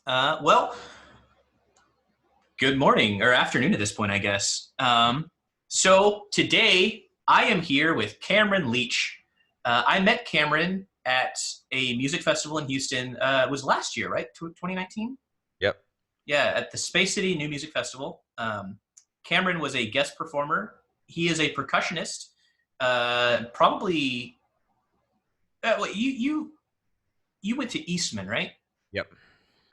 Well, good morning or afternoon at this point, I guess. So today I am here with Cameron Leach. I met Cameron at a music festival in Houston. It was last year, right? 2019? Yep. Yeah, at the Space City New Music Festival. Cameron was a guest performer. He is a percussionist. Probably, wait, you went to Eastman, right? Yep.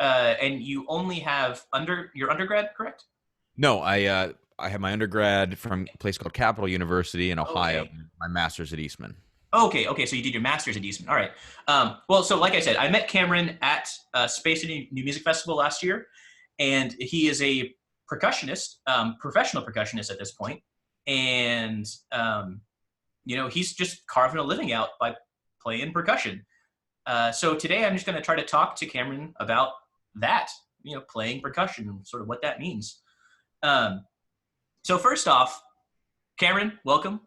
And you only have your undergrad, correct? No, I have my undergrad from a place called Capital University in Ohio. Okay. My master's at Eastman. Okay. So you did your master's at Eastman. All right. Well, so like I said, I met Cameron at Space City New Music Festival last year, and he is a percussionist, professional percussionist at this point, and he's just carving a living out by playing percussion. So today I'm just going to try to talk to Cameron about that, playing percussion and sort of what that means. Um, so first off, Cameron, welcome.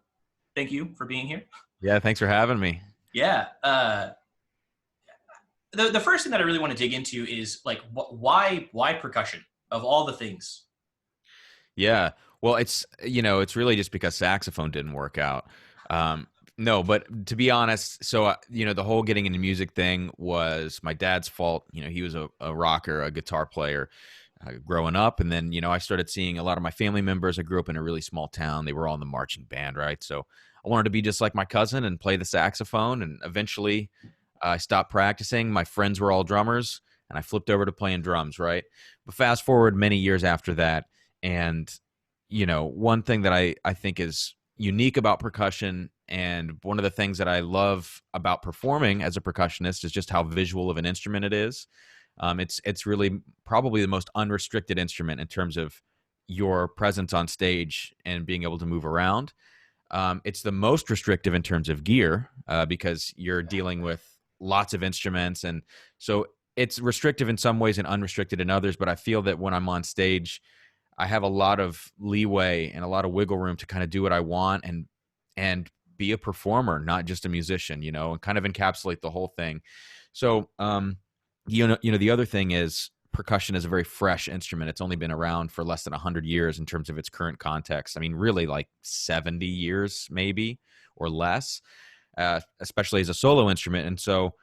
Thank you for being here. Yeah, thanks for having me. Yeah. The first thing that I really want to dig into is like why percussion of all the things. Yeah. Well, it's really just because saxophone didn't work out. No, but to be honest, the whole getting into music thing was my dad's fault. He was a rocker, a guitar player growing up. And then, I started seeing a lot of my family members. I grew up in a really small town. They were all in the marching band, right? So I wanted to be just like my cousin and play the saxophone. And eventually I stopped practicing. My friends were all drummers and I flipped over to playing drums, right? But fast forward many years after that. And, one thing that I think is unique about percussion and one of the things that I love about performing as a percussionist is just how visual of an instrument it is. It's really probably the most unrestricted instrument in terms of your presence on stage and being able to move around. It's the most restrictive in terms of gear because you're dealing with lots of instruments. And so it's restrictive in some ways and unrestricted in others. But I feel that when I'm on stage, I have a lot of leeway and a lot of wiggle room to kind of do what I want and be a performer, not just a musician, and kind of encapsulate the whole thing. So, the other thing is percussion is a very fresh instrument. It's only been around for less than 100 years in terms of its current context. I mean, really like 70 years maybe or less, especially as a solo instrument. And so,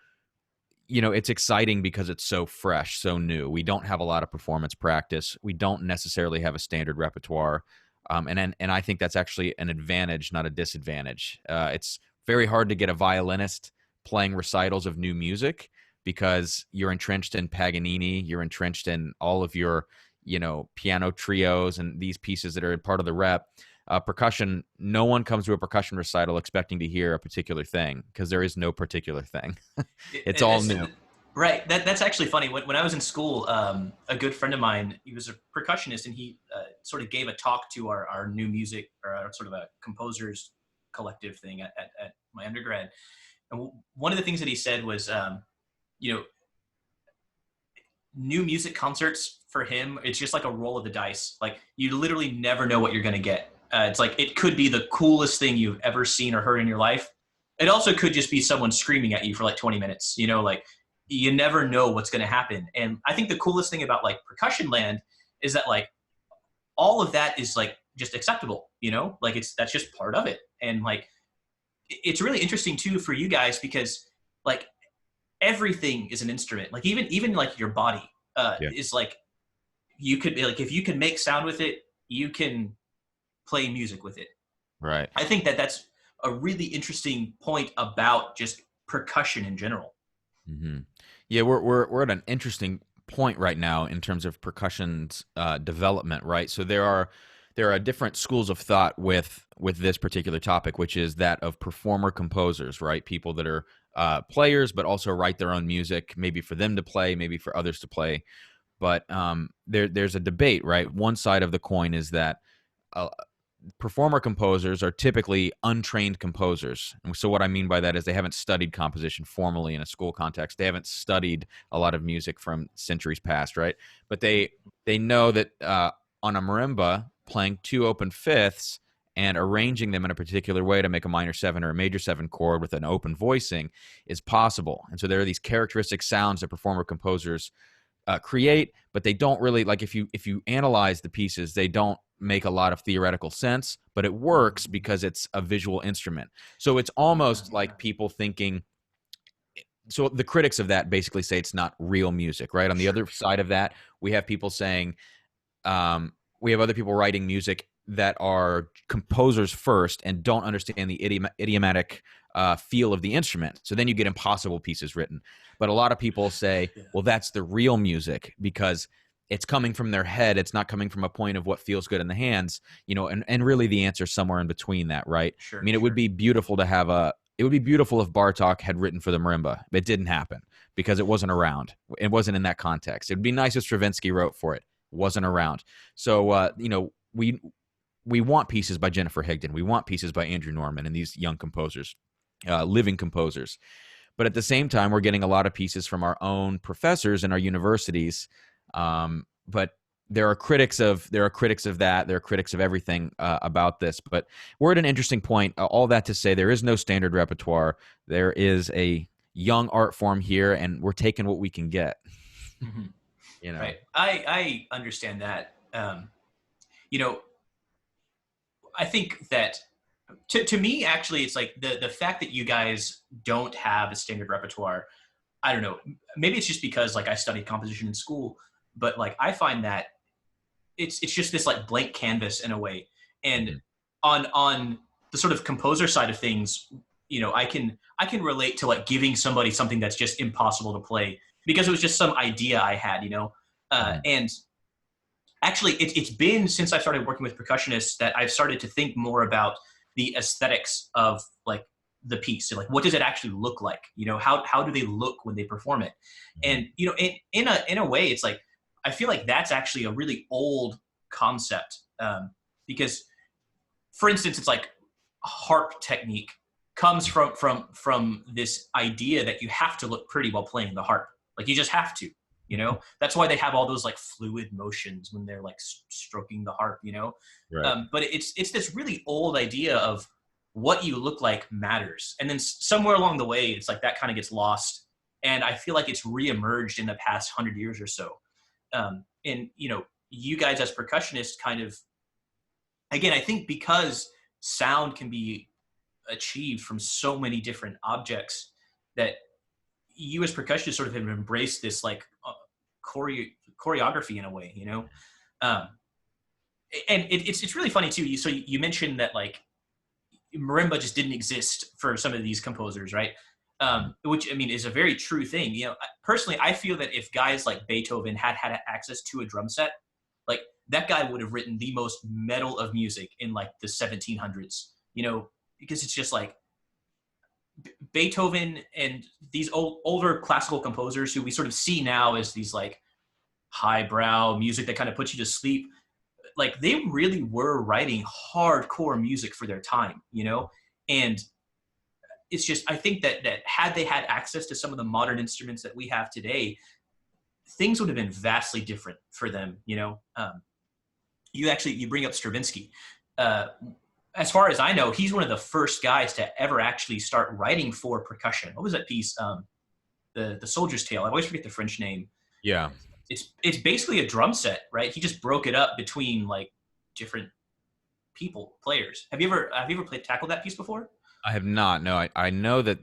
it's exciting because it's so fresh, so new. We don't have a lot of performance practice. We don't necessarily have a standard repertoire. And I think that's actually an advantage, not a disadvantage. It's very hard to get a violinist playing recitals of new music because you're entrenched in Paganini, you're entrenched in all of your, piano trios and these pieces that are part of the rep. Percussion, no one comes to a percussion recital expecting to hear a particular thing because there is no particular thing. It's all new. Right. That's actually funny. When I was in school, a good friend of mine, he was a percussionist, and he sort of gave a talk to our new music or our sort of a composers collective thing at my undergrad. And one of the things that he said was, new music concerts for him, it's just like a roll of the dice. Like you literally never know what you're going to get. It's like it could be the coolest thing you've ever seen or heard in your life. It also could just be someone screaming at you for like 20 minutes. Like you never know what's going to happen. And I think the coolest thing about like percussion land is that like all of that is like just acceptable. Like that's just part of it. And like it's really interesting too for you guys because like everything is an instrument. Like even like your body Yeah. is like you could be like if you can make sound with it, you can play music with it. Right. I think that that's a really interesting point about just percussion in general. Hmm. Yeah, we're at an interesting point right now in terms of percussion's development, right? So there are different schools of thought with this particular topic, which is that of performer composers, right? People that are players, but also write their own music, maybe for them to play, maybe for others to play. But there's a debate, right? One side of the coin is that uh, performer composers are typically untrained composers. And so what I mean by that is they haven't studied composition formally in a school context. They haven't studied a lot of music from centuries past, right? But they know that on a marimba, playing two open fifths and arranging them in a particular way to make a minor seven or a major seven chord with an open voicing is possible. And so there are these characteristic sounds that performer composers create, but they don't really like if you analyze the pieces, they don't make a lot of theoretical sense, but it works because it's a visual instrument. So it's almost like people thinking, so the critics of that basically say it's not real music, right? On the other side of that, we have people saying, we have other people writing music that are composers first and don't understand the idiomatic feel of the instrument. So then you get impossible pieces written. But a lot of people say, well, that's the real music because it's coming from their head. It's not coming from a point of what feels good in the hands, and really the answer is somewhere in between that, right? Sure, I mean, it would be beautiful to have it would be beautiful if Bartok had written for the marimba. It didn't happen because it wasn't around. It wasn't in that context. It would be nice if Stravinsky wrote for it. Wasn't around. So, we want pieces by Jennifer Higdon. We want pieces by Andrew Norman and these young composers, living composers. But at the same time, we're getting a lot of pieces from our own professors in our universities. But there are critics of that. There are critics of everything about this. But we're at an interesting point. All that to say, there is no standard repertoire. There is a young art form here, and we're taking what we can get. Right. I understand that. I think that to me, actually, it's like the fact that you guys don't have a standard repertoire. I don't know. Maybe it's just because like I studied composition in school, but like I find that it's just this like blank canvas in a way. And on the sort of composer side of things, I can relate to like giving somebody something that's just impossible to play because it was just some idea I had, and actually it's been since I started working with percussionists that I've started to think more about the aesthetics of like the piece. So like, what does it actually look like? How do they look when they perform it? And, in a way, it's like, I feel like that's actually a really old concept. Because for instance, it's like harp technique comes from this idea that you have to look pretty while playing the harp. Like you just have to, that's why they have all those like fluid motions when they're like stroking the harp, Right. but it's this really old idea of what you look like matters. And then somewhere along the way, it's like that kind of gets lost. And I feel like it's reemerged in the past 100 years or so. And, you guys as percussionists kind of, again, I think because sound can be achieved from so many different objects that you as percussionists sort of have embraced this like choreography in a way, and it's really funny too. So you mentioned that like marimba just didn't exist for some of these composers, right? Which I mean is a very true thing. Personally, I feel that if guys like Beethoven had access to a drum set, like that guy would have written the most metal of music in like the 1700s. Because it's just like Beethoven and these older classical composers who we sort of see now as these like highbrow music that kind of puts you to sleep. Like they really were writing hardcore music for their time, and it's just, I think that had they had access to some of the modern instruments that we have today, things would have been vastly different for them. You bring up Stravinsky. As far as I know, he's one of the first guys to ever actually start writing for percussion. What was that piece? The Soldier's Tale. I always forget the French name. Yeah. It's basically a drum set, right? He just broke it up between like different players. Have you ever tackled that piece before? I have not. No, I know that.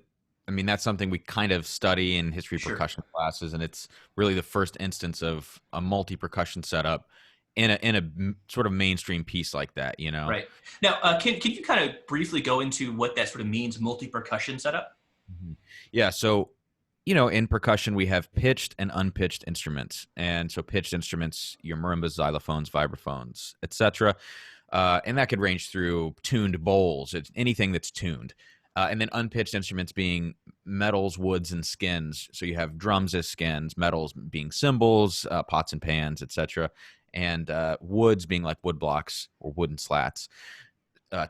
I mean, that's something we kind of study in history Sure. percussion classes, and it's really the first instance of a multi-percussion setup in a sort of mainstream piece like that. Right. Now, can you kind of briefly go into what that sort of means, multi-percussion setup? Yeah. So, in percussion, we have pitched and unpitched instruments. And so pitched instruments, your marimbas, xylophones, vibraphones, etc. And that could range through tuned bowls, it's anything that's tuned. And then unpitched instruments being metals, woods, and skins. So you have drums as skins, metals being cymbals, pots and pans, etc. And woods being like wood blocks or wooden slats,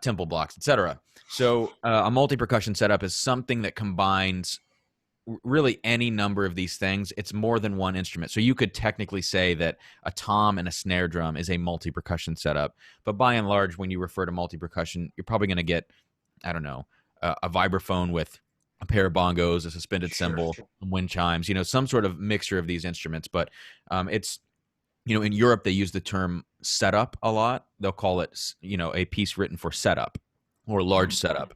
temple blocks, etc. So a multi-percussion setup is something that combines really any number of these things. It's more than one instrument. So you could technically say that a tom and a snare drum is a multi-percussion setup. But by and large, when you refer to multi-percussion, you're probably going to get, I don't know, a vibraphone with a pair of bongos, a suspended Sure. cymbal, wind chimes, some sort of mixture of these instruments. But it's, in Europe, they use the term setup a lot. They'll call it, a piece written for setup or large Hmm. setup.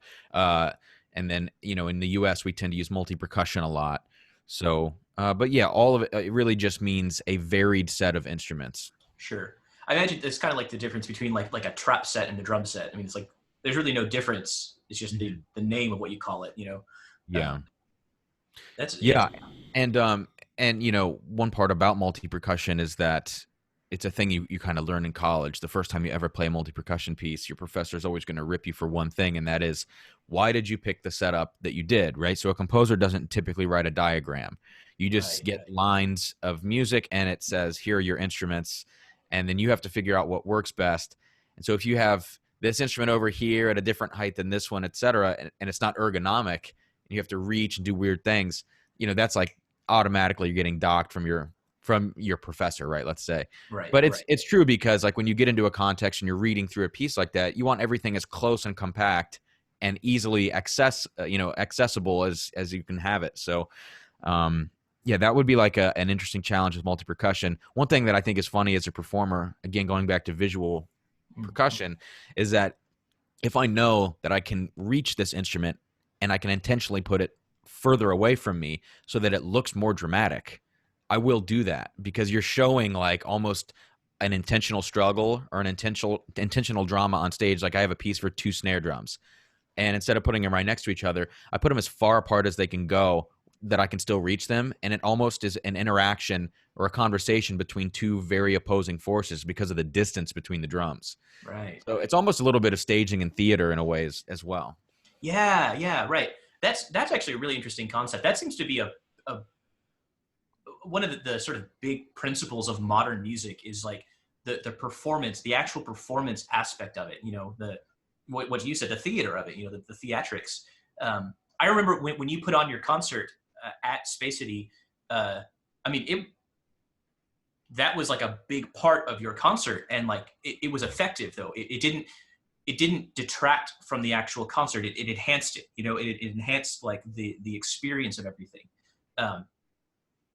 And then, in the US, we tend to use multi percussion a lot. So, but yeah, all of it really just means a varied set of instruments. Sure. I imagine it's kind of like the difference between like a trap set and a drum set. I mean, it's like there's really no difference. It's just Mhm. the name of what you call it. Yeah. That's yeah. Yeah, and one part about multi percussion is that it's a thing you kind of learn in college. The first time you ever play a multi percussion piece, your professor is always going to rip you for one thing, and that is, why did you pick the setup that you did? Right. So a composer doesn't typically write a diagram. You just Right. get lines of music, and it says, here are your instruments, and then you have to figure out what works best. And so if you have this instrument over here at a different height than this one, et cetera, and it's not ergonomic, and you have to reach and do weird things, that's like automatically you're getting docked from your professor, right? Let's say. Right. But it's Right. it's true, because like when you get into a context and you're reading through a piece like that, you want everything as close and compact and easily accessible as you can have it. So yeah, that would be like an interesting challenge with multi percussion. One thing that I think is funny as a performer, again going back to visual Mm. percussion, is that if I know that I can reach this instrument and I can intentionally put it further away from me so that it looks more dramatic, I will do that, because you're showing like almost an intentional struggle or an intentional drama on stage. Like I have a piece for two snare drums, and instead of putting them right next to each other, I put them as far apart as they can go, that I can still reach them, and it almost is an interaction or a conversation between two very opposing forces because of the distance between the drums. Right. So it's almost a little bit of staging and theater in a way as well. Yeah. Yeah. Right. That's actually a really interesting concept. That seems to be a one of the sort of big principles of modern music is like the performance, the actual performance aspect of it. The what you said, the theater of it. The theatrics. I remember when you put on your concert at Space City. I mean, that was like a big part of your concert, and like it was effective though. It didn't detract from the actual concert. It enhanced it. It enhanced like the experience of everything. Um,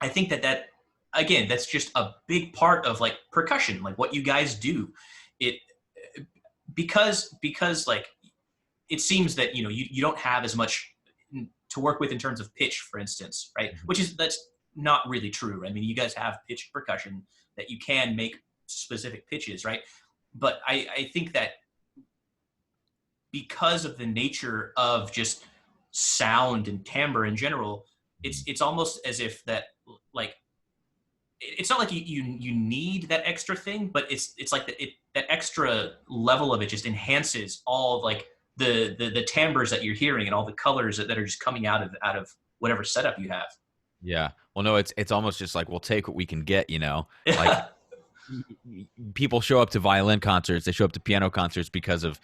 I think that again, that's just a big part of like percussion, like what you guys do. It because like it seems that you don't have as much to work with in terms of pitch, for instance, right? Mhm. That's not really true. I mean, you guys have pitch percussion that you can make specific pitches, right? But I think that because of the nature of just sound and timbre in general, it's almost as if that like it's not like you need that extra thing, but it's like that extra level of it just enhances all of like the timbres that you're hearing and all the colors that are just coming out of whatever setup you have. Yeah. Well, no, it's almost just like we'll take what we can get. Like Yeah. people show up to violin concerts, they show up to piano concerts because of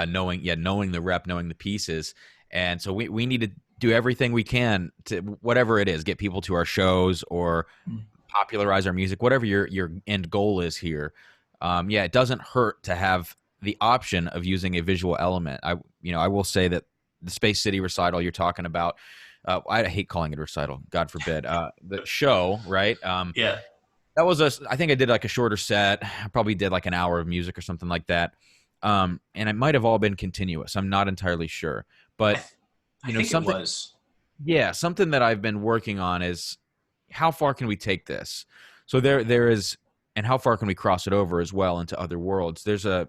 knowing the rep, knowing the pieces. And so we need to do everything we can to, whatever it is, get people to our shows or popularize our music, whatever your end goal is here. Yeah, it doesn't hurt to have the option of using a visual element. I will say that the Space City recital you're talking about, I hate calling it a recital, God forbid. The show, right? Yeah. That was I think I did like a shorter set. I probably did like an hour of music or something like that. And it might have all been continuous. I'm not entirely sure, I, but th- I think it something. was. Yeah, something that I've been working on is how far can we take this? So there is, and how far can we cross it over as well into other worlds? There's a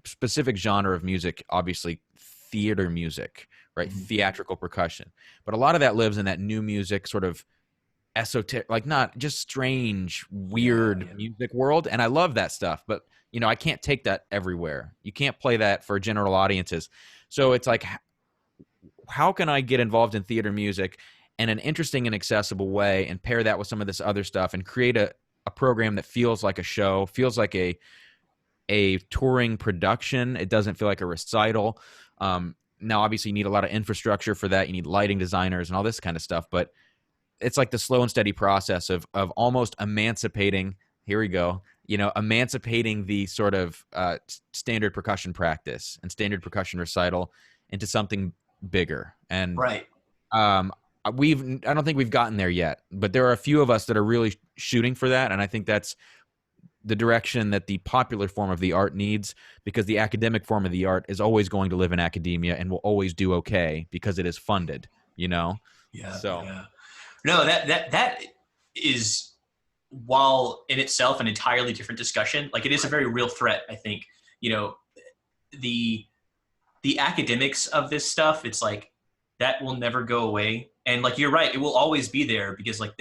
specific genre of music, obviously theater music, right? Mhm. Theatrical percussion. But a lot of that lives in that new music sort of esoteric, like not just strange, Yeah. weird Yeah. music world. And I love that stuff, but I can't take that everywhere. You can't play that for general audiences. So it's like, how can I get involved in theater music in an interesting and accessible way and pair that with some of this other stuff and create a program that feels like a show, feels like a touring production. It doesn't feel like a recital. Now, obviously, you need a lot of infrastructure for that. You need lighting designers and all this kind of stuff. But it's like the slow and steady process of almost emancipating. Here we go. Emancipating the sort of standard percussion practice and standard percussion recital into something bigger. And Right. Um, I don't think we've gotten there yet, but there are a few of us that are really shooting for that, and I think that's the direction that the popular form of the art needs, because the academic form of the art is always going to live in academia and will always do okay because it is funded, you know? Yeah, So, yeah. No, that is, while in itself an entirely different discussion, like it is a very real threat. I think, you know, the the academics of this stuff, it's like that will never go away. And like you're right, it will always be there because like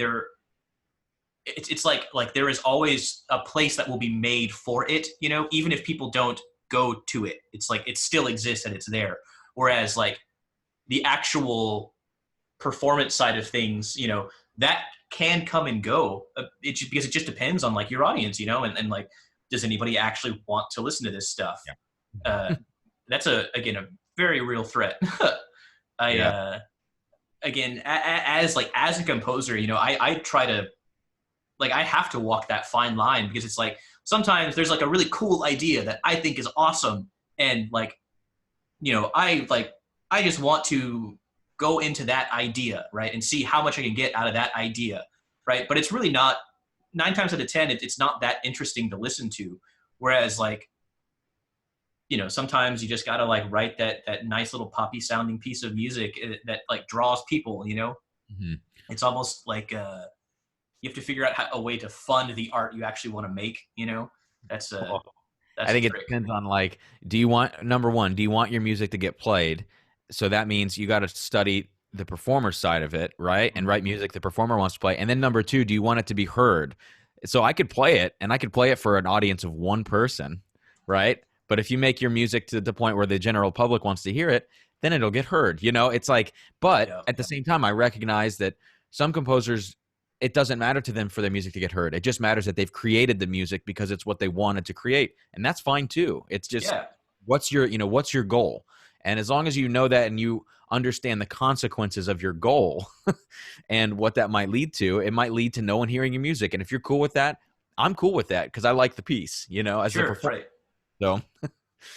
it's like there is always a place that will be made for it, you know, even if people don't go to it. It's like it still exists and it's there. Whereas like the actual performance side of things, you know, that can come and go. Because it just depends on like your audience, you know, and like, does anybody actually want to listen to this stuff? yeah. Uh, that's again, a very real threat. I, Yeah. again, as a composer, you know, I try to, like, I have to walk that fine line because it's like, sometimes there's like a really cool idea that I think is awesome. And like, you know, I just want to go into that idea, right, and see how much I can get out of that idea, right? But it's really not, 9 times out of 10, it's not that interesting to listen to. Whereas like, you know, sometimes you just gotta like write that nice little poppy sounding piece of music that like draws people. You know, Mhm. it's almost like you have to figure out a way to fund the art you actually want to make. You know, that's Well, I that's the think it trick. depends on like, do you want, number one, do you want your music to get played? So that means you got to study the performer side of it, right? And Mhm. write music the performer wants to play. And then number two, do you want it to be heard? So I could play it and I could play it for an audience of one person, right? But if you make your music to the point where the general public wants to hear it, then it'll get heard. You know, it's like, but Yeah, at the same time, I recognize that some composers, it doesn't matter to them for their music to get heard. It just matters that they've created the music because it's what they wanted to create. And that's fine too. It's just, yeah, what's your goal? And as long as you know that and you understand the consequences of your goal and what that might lead to, it might lead to no one hearing your music. And if you're cool with that, I'm cool with that because I like the piece, you know, as the sure, performer. right. So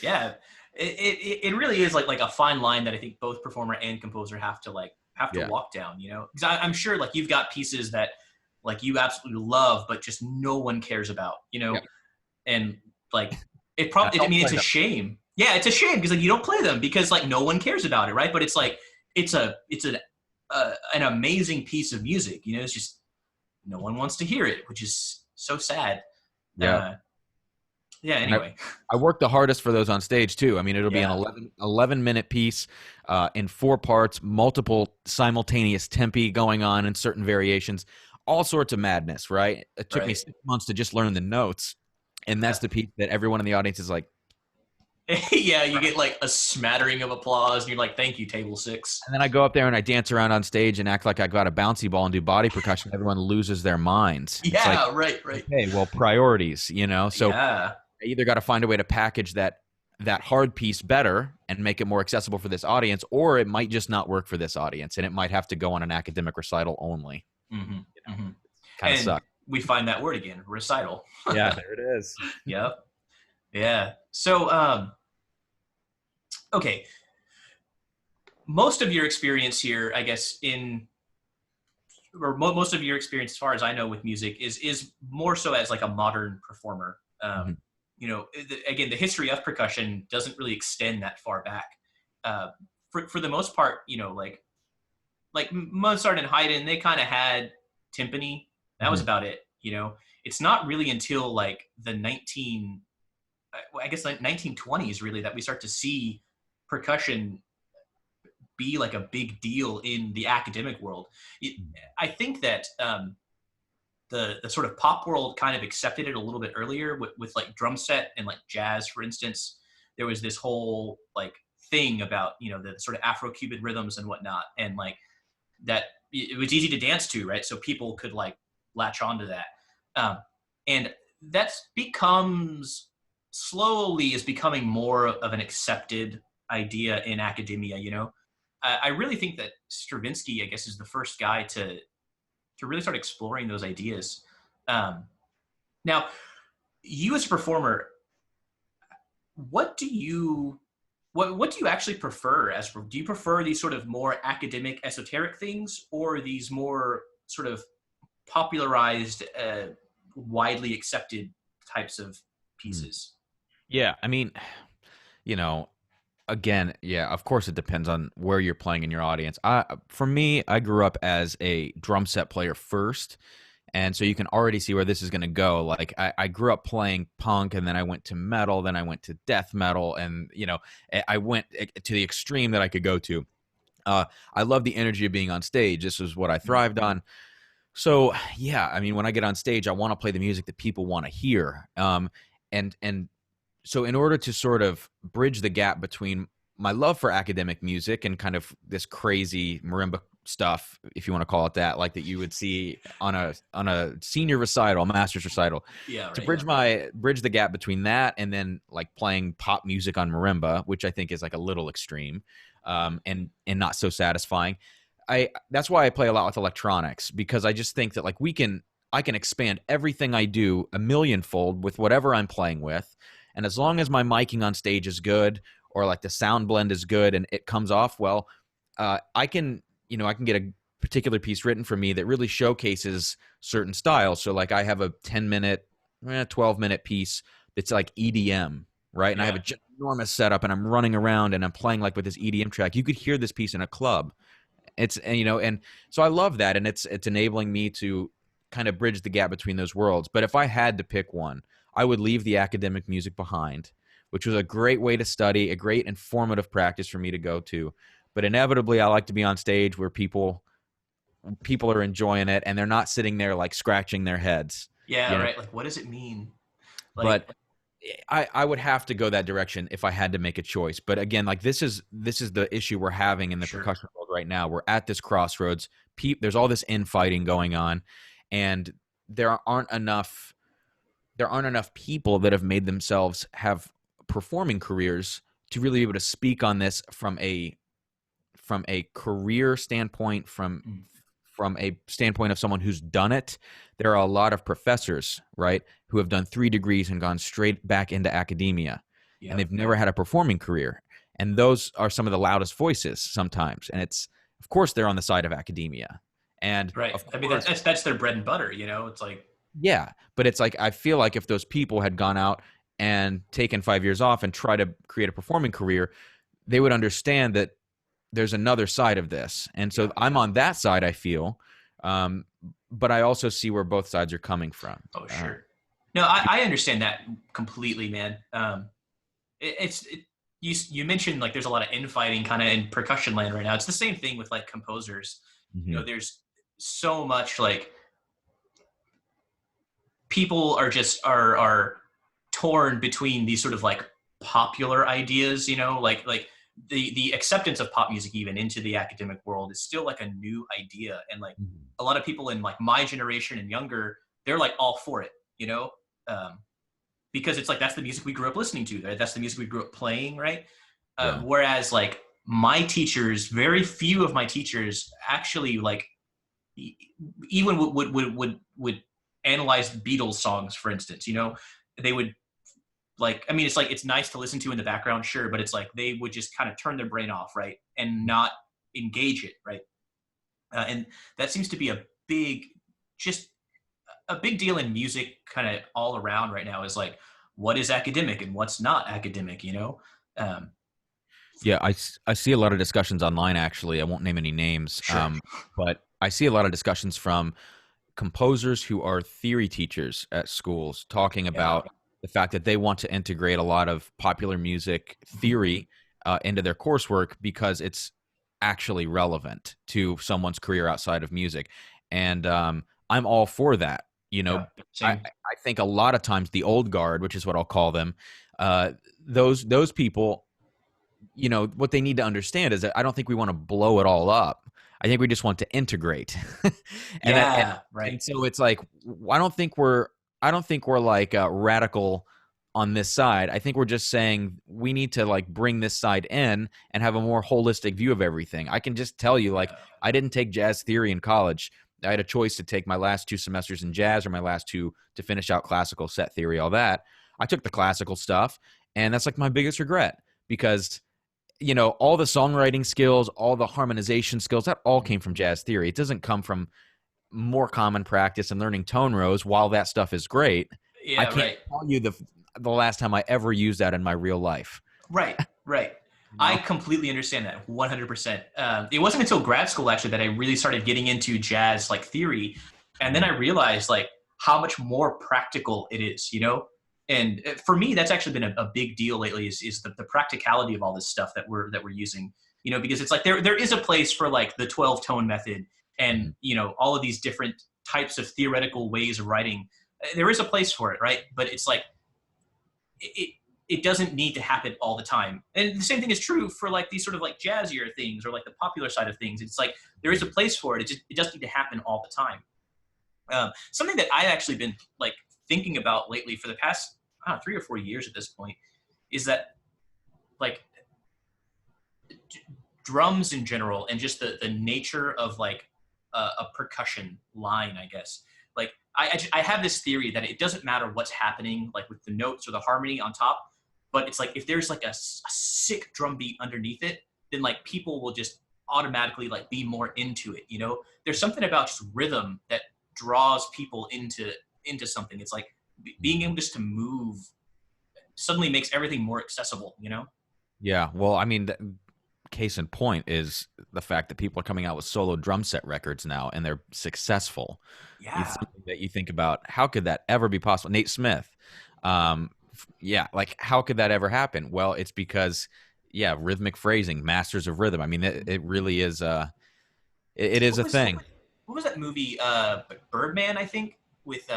Yeah, it really is like a fine line that I think both performer and composer have to yeah. walk down. You know, because I'm sure like you've got pieces that like you absolutely love, but just no one cares about. You Yeah. know, and like And I I don't mean, play it's a them. shame. Yeah, it's a shame because like you don't play them because like no one cares about it, right? But it's like it's an amazing piece of music. You know, it's just no one wants to hear it, which is so sad. Yeah. Uh, yeah. And Anyway, I work the hardest for those on stage too. I mean, it'll be an yeah. 11 minute piece in 4 parts, multiple simultaneous tempi going on in certain variations, all sorts of madness, right? It took me Right. 6 months to just learn the notes. And that's the piece that everyone in the audience is like, Yeah, you get like a smattering of applause, and you're like, "Thank you, table six." and then I go up there and I dance around on stage and act like I got a bouncy ball and do body percussion. Everyone loses their minds. It's like, Yeah, right, right. okay, well, priorities, you know? So Yeah, I either got to find a way to package that hard piece better and make it more accessible for this audience, or it might just not work for this audience and it might have to go on an academic recital only. hmm You know, hmm kind of and sucks. we find that word again, recital. Yeah, there it is. Yep. Yeah. So, okay, most of your experience here, I guess, most of your experience, as far as I know, with music is more so as like a modern performer. Mhm. You know, again, the history of percussion doesn't really extend that far back. Uh, for the most part, you know, like Mozart and Haydn, they kind of had timpani. That was Mhm. about it. You know, it's not really until like I guess like 1920s really that we start to see percussion be like a big deal in the academic world. I think that the sort of pop world kind of accepted it a little bit earlier with like drum set and like jazz, for instance. There was this whole like thing about, you know, the sort of Afro-Cuban rhythms and whatnot, and like that it was easy to dance to, right? So people could like latch onto that, and that's becomes slowly is becoming more of an accepted idea in academia. You know, I really think that Stravinsky, I guess, is the first guy to really start exploring those ideas. Um, Now, you as a performer, what do you What do you actually prefer? Do you prefer these sort of more academic, esoteric things, or these more sort of popularized, widely accepted types of Hmm. pieces? Yeah, I mean, you know, again, yeah, of course it depends on where you're playing in your audience. For me, I grew up as a drum set player first, and so you can already see where this is going to go. Like I grew up playing punk, and then I went to metal, then I went to death metal, and I went to the extreme that I could go to. I love the energy of being on stage. This is what I Mm. thrived on. So yeah, I mean, when I get on stage, I want to play the music that people want to hear. And so in order to sort of bridge the gap between my love for academic music and kind of this crazy marimba stuff, if you want to call it that, like that you would see on a senior recital, master's recital, Yeah, to right. bridge the gap between that and then like playing pop music on marimba, which I think is like a little extreme, and not so satisfying. That's why I play a lot with electronics, because I just think that like I can expand everything I do a millionfold with whatever I'm playing with. And as long as my miking on stage is good, or like the sound blend is good and it comes off well, I can get a particular piece written for me that really showcases certain styles. So like I have a 10-minute, 12-minute piece that's like EDM, right? And I have Yeah, a ginormous setup and I'm running around and I'm playing like with this EDM track. You could hear this piece in a club. And so I love that, and it's enabling me to kind of bridge the gap between those worlds. But if I had to pick one, I would leave the academic music behind, which was a great way to study, a great informative practice for me to go to. But inevitably, I like to be on stage where people are enjoying it and they're not sitting there like scratching their heads, yeah, you know. right. Like, what does it mean? Like, But I would have to go that direction if I had to make a choice. But again, like this is the issue we're having in the sure. percussion world right now. We're at this crossroads. There's all this infighting going on, and there aren't enough there aren't enough people that have made themselves have performing careers to really be able to speak on this from a career standpoint, Mm. from a standpoint of someone who's done it. There are a lot of professors, right, who have done 3 degrees and gone straight back into academia, and Yep. they've never had a performing career. And those are some of the loudest voices sometimes. And it's, of course, they're on the side of academia. And Right. of I mean, course, that's their bread and butter. You know, it's like, yeah, but it's like I feel like if those people had gone out and taken 5 years off and tried to create a performing career, they would understand that there's another side of this. And yeah. so I'm on that side, I feel. Um, but I also see where both sides are coming from. Oh, sure. No, I understand that completely, man. You mentioned like there's a lot of infighting kind of in percussion land right now. It's the same thing with like composers. You know, Mhm. there's so much like people are torn between these sort of like popular ideas, you know, like the acceptance of pop music even into the academic world is still like a new idea. And like Mhm. a lot of people in like my generation and younger, they're like all for it, you know? Because it's like that's the music we grew up listening to, right? That's the music we grew up playing, right? Yeah. Whereas like my teachers, very few of my teachers actually like even would analyze Beatles songs, for instance. You know, they would like. I mean, it's like it's nice to listen to in the background, sure, but it's like they would just kind of turn their brain off, right, and not engage it, right? And that seems to be a big, just a big deal in music, kind of all around right now. Is like what is academic and what's not academic, you know? Um, Yeah, I see a lot of discussions online, actually. I won't name any names, sure. but I see a lot of discussions from composers who are theory teachers at schools talking Yeah. about the fact that they want to integrate a lot of popular music theory into their coursework because it's actually relevant to someone's career outside of music. And I'm all for that. You Yeah. know, Same. I think a lot of times the old guard, which is what I'll call them, uh, those people, what they need to understand is that I don't think we want to blow it all up. I think we just want to integrate. and that and, Yeah. Right. and so it's like I don't think we're like radical on this side. I think we're just saying we need to like bring this side in and have a more holistic view of everything. I can just tell you, like, Yeah. I didn't take jazz theory in college. I had a choice to take my last 2 semesters in jazz or my last two to finish out classical set theory, all that. I took the classical stuff, and that's like my biggest regret because you know, all the songwriting skills, all the harmonization skills, that all came from jazz theory. It doesn't come from more common practice and learning tone rows. While that stuff is great, I Yeah, can't right. tell you the last time I ever used that in my real life. Right, right. You I know? completely understand that 100%. It wasn't until grad school actually that I really started getting into jazz like theory, and then I realized like how much more practical it is, you know. And for me, that's actually been a big deal lately. Is the practicality of all this stuff that we're using, you know, because it's like there is a place for like the 12 tone method and Mhm. you know all of these different types of theoretical ways of writing. There is a place for it, right? But it's like it it doesn't need to happen all the time. And the same thing is true for like these sort of like jazzier things or like the popular side of things. It's like there is a place for it. It doesn't need to happen all the time. Something that I actually been like thinking about lately for the past 3 or 4 years at this point is that like drums in general and just the nature of like a percussion line, I guess. Like I have this theory that it doesn't matter what's happening, like with the notes or the harmony on top, but it's like if there's like a sick drum beat underneath it, then like people will just automatically like be more into it. You know, there's something about just rhythm that draws people into something. It's like being able just to move suddenly makes everything more accessible. You know? Yeah. Well, I mean, case in point is the fact that people are coming out with solo drum set records now and they're successful. It's Yeah. something that you think about, how could that ever be possible? Nate Smith. Yeah, like how could that ever happen? Well, it's because yeah, rhythmic phrasing, masters of rhythm. I mean, it really is it is What a was thing. what was that movie? Birdman, I think, with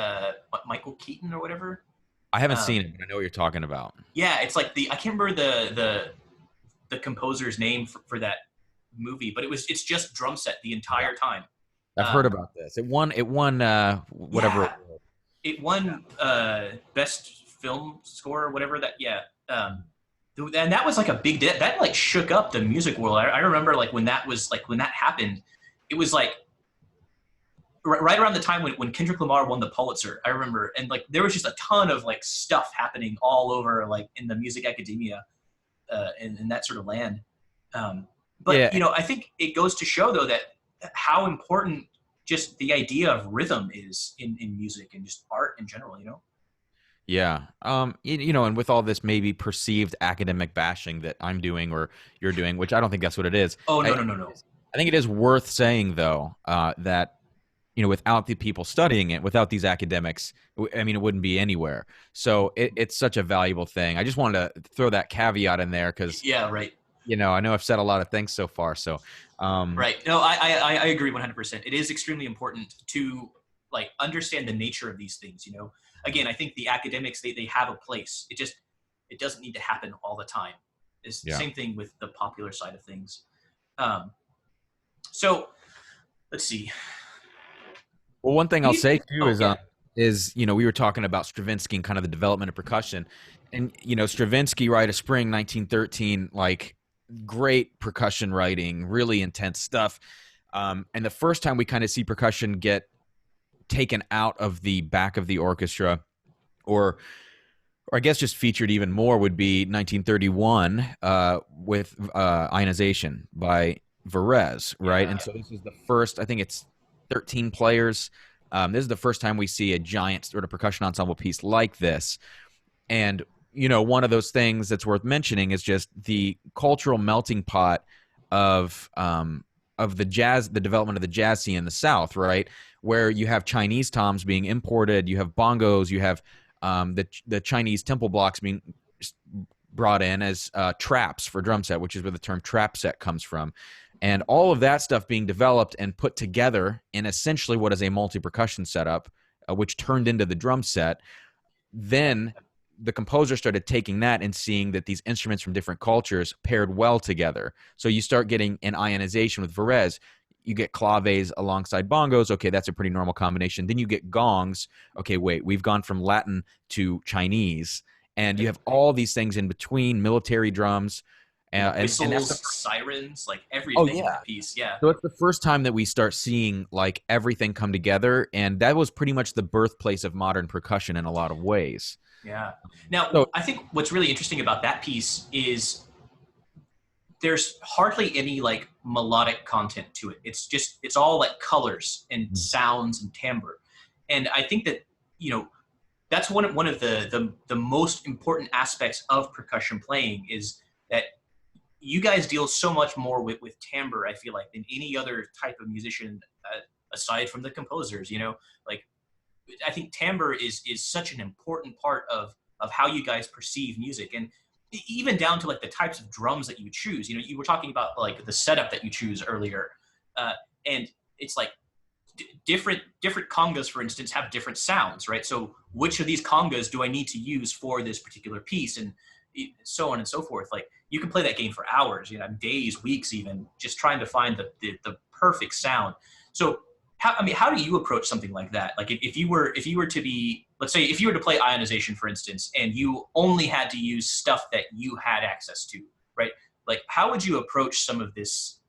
Michael Keaton or whatever. I haven't Um, seen it, but I know what you're talking about. yeah, it's like I can't remember the composer's name for that movie, but it's just drum set the Yeah. entire time. I've heard Um, about this. It won whatever. yeah, it won best film score or whatever that. Yeah, and that was like a big deal. That like shook up the music world. I remember like when that happened, it was like right around the time when Kendrick Lamar won the Pulitzer, I remember, and like there was just a ton of like stuff happening all over like in the music academia in that sort of land. But Yeah, you know, I think it goes to show though that how important just the idea of rhythm is in music and just art in general. You know? yeah. You know, and with all this maybe perceived academic bashing that I'm doing or you're doing, which I don't think that's what it is. Oh I, no I no no no. think it is worth saying though that you know, without the people studying it, without these academics, I mean, it wouldn't be anywhere. So it's such a valuable thing. I just wanted to throw that caveat in there because Yeah, right. you know I know I've said a lot of things so far. So Right. No, I agree 100%. It is extremely important to like understand the nature of these things. You know, again, I think the academics they have a place. It doesn't need to happen all the time. It's the yeah. same thing with the popular side of things. Um, so let's see. Well, one thing I'll say too Oh yeah, is you know we were talking about Stravinsky and kind of the development of percussion, and you know Stravinsky, Rite of Spring, 1913, like great percussion writing, really intense stuff. And the first time we kind of see percussion get taken out of the back of the orchestra, or or I guess just featured even more, would be 1931 with Ionization by Varese, right? yeah. And so this is the first, I think it's 13 players. This is the first time we see a giant sort of percussion ensemble piece like this. And, you know, one of those things that's worth mentioning is just the cultural melting pot of the jazz, the development of the jazz scene in the South, right? Where you have Chinese toms being imported, you have bongos, you have the Chinese temple blocks being brought in as traps for drum set, which is where the term trap set comes from. And all of that stuff being developed and put together in essentially what is a multi-percussion setup, which turned into the drum set. Then the composer started taking that and seeing that these instruments from different cultures paired well together. So you start getting an ionization with Varese. You get claves alongside bongos. Okay, that's a pretty normal combination. Then you get gongs. Okay, wait, we've gone from Latin to Chinese. And you have all these things in between, military drums. And that's Whistles, sirens, like oh, everything in yeah. that piece. Yeah. So it's the first time that we start seeing like everything come together. And that was pretty much the birthplace of modern percussion in a lot of ways. Yeah. Now, So, I think what's really interesting about that piece is there's hardly any like melodic content to it. It's all like colors and sounds and timbre. And I think that, you know, that's one of the most important aspects of percussion playing, is that you guys deal so much more with timbre, I feel like, than any other type of musician, aside from the composers, you know. Like, I think timbre is such an important part of how you guys perceive music, and even down to like the types of drums that you choose. You know, you were talking about like the setup that you choose earlier, and it's like different congas, for instance, have different sounds, right? So which of these congas do I need to use for this particular piece, and so on and so forth. Like, you can play that game for hours, you know, days, weeks, even, just trying to find the perfect sound. So how do you approach something like that? Like, if you were to be, let's say, if you were to play ionization, for instance, and you only had to use stuff that you had access to, right? Like, how would you approach some of these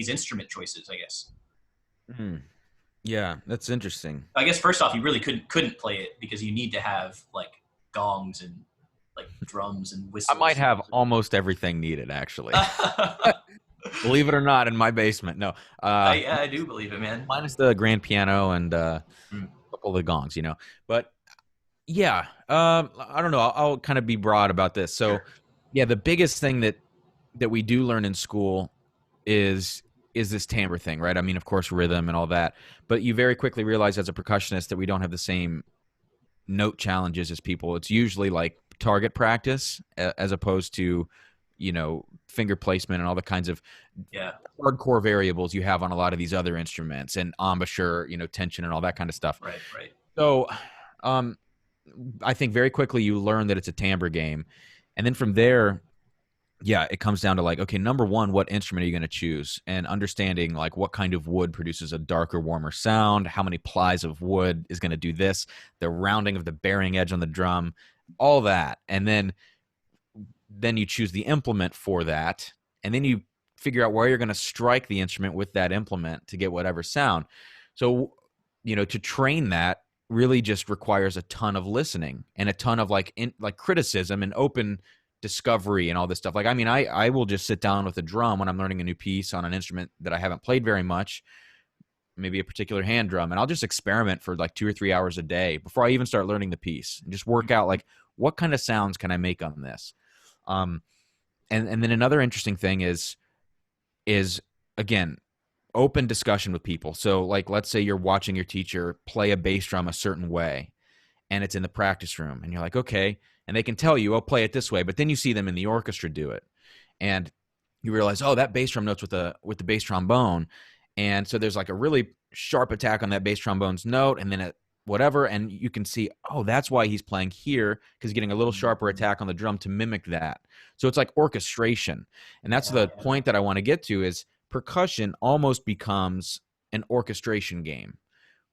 instrument choices, I guess? Hmm. Yeah, that's interesting. I guess first off, you really couldn't play it because you need to have like gongs and like drums and I might whistles. have almost everything needed, actually. Believe it or not, in my basement. No, I do believe it, man. minus the grand piano and Mm. a couple of the gongs, you know. But yeah, I don't know. I'll kind of be broad about this. So, Sure. yeah, the biggest thing that we do learn in school is this timbre thing, right? I mean, of course, rhythm and all that, but you very quickly realize as a percussionist that we don't have the same note challenges as people. It's usually like target practice as opposed to, you know, finger placement and all the kinds of Yeah. hardcore variables you have on a lot of these other instruments, and embouchure, you know, tension and all that kind of stuff. Right. Right. So, um, I think very quickly you learn that it's a timbre game, and then from there, yeah, it comes down to like, okay, number one, what instrument are you going to choose, and understanding like what kind of wood produces a darker, warmer sound, how many plies of wood is going to do this, the rounding of the bearing edge on the drum, all that, and then you choose the implement for that, and then you figure out where you're going to strike the instrument with that implement to get whatever sound. So, you know, to train that really just requires a ton of listening and a ton of like criticism and open discovery and all this stuff. Like, I mean, I will just sit down with a drum when I'm learning a new piece on an instrument that I haven't played very much, maybe a particular hand drum, and I'll just experiment for like 2 or 3 hours a day before I even start learning the piece, and just work out like, what kind of sounds can I make on this. And then another interesting thing is again, open discussion with people. So like, let's say you're watching your teacher play a bass drum a certain way, and it's in the practice room, and you're like, okay, and they can tell you, oh, play it this way, but then you see them in the orchestra do it, and you realize, oh, that bass drum note's with the bass trombone, and so there's like a really sharp attack on that bass trombone's note, and then it whatever, and you can see, oh, that's why he's playing here, because he's getting a little sharper attack on the drum to mimic that. So it's like orchestration, and that's the point that I want to get to, is percussion almost becomes an orchestration game,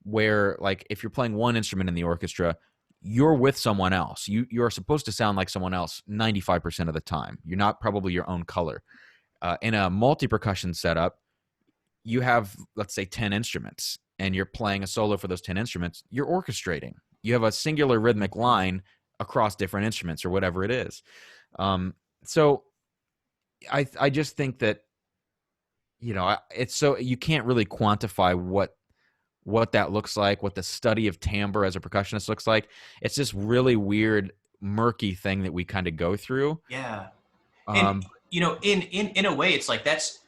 where like if you're playing one instrument in the orchestra, you're with someone else. You're supposed to sound like someone else 95% of the time. You're not probably your own color. In a multi-percussion setup, you have, let's say, 10 instruments, and you're playing a solo for those 10 instruments. You're orchestrating. You have a singular rhythmic line across different instruments or whatever it is. So I just think that, you know, it's so you can't really quantify what that looks like, what the study of timbre as a percussionist looks like. It's this really weird, murky thing that we kind of go through. Yeah. And you know, in a way, it's like that's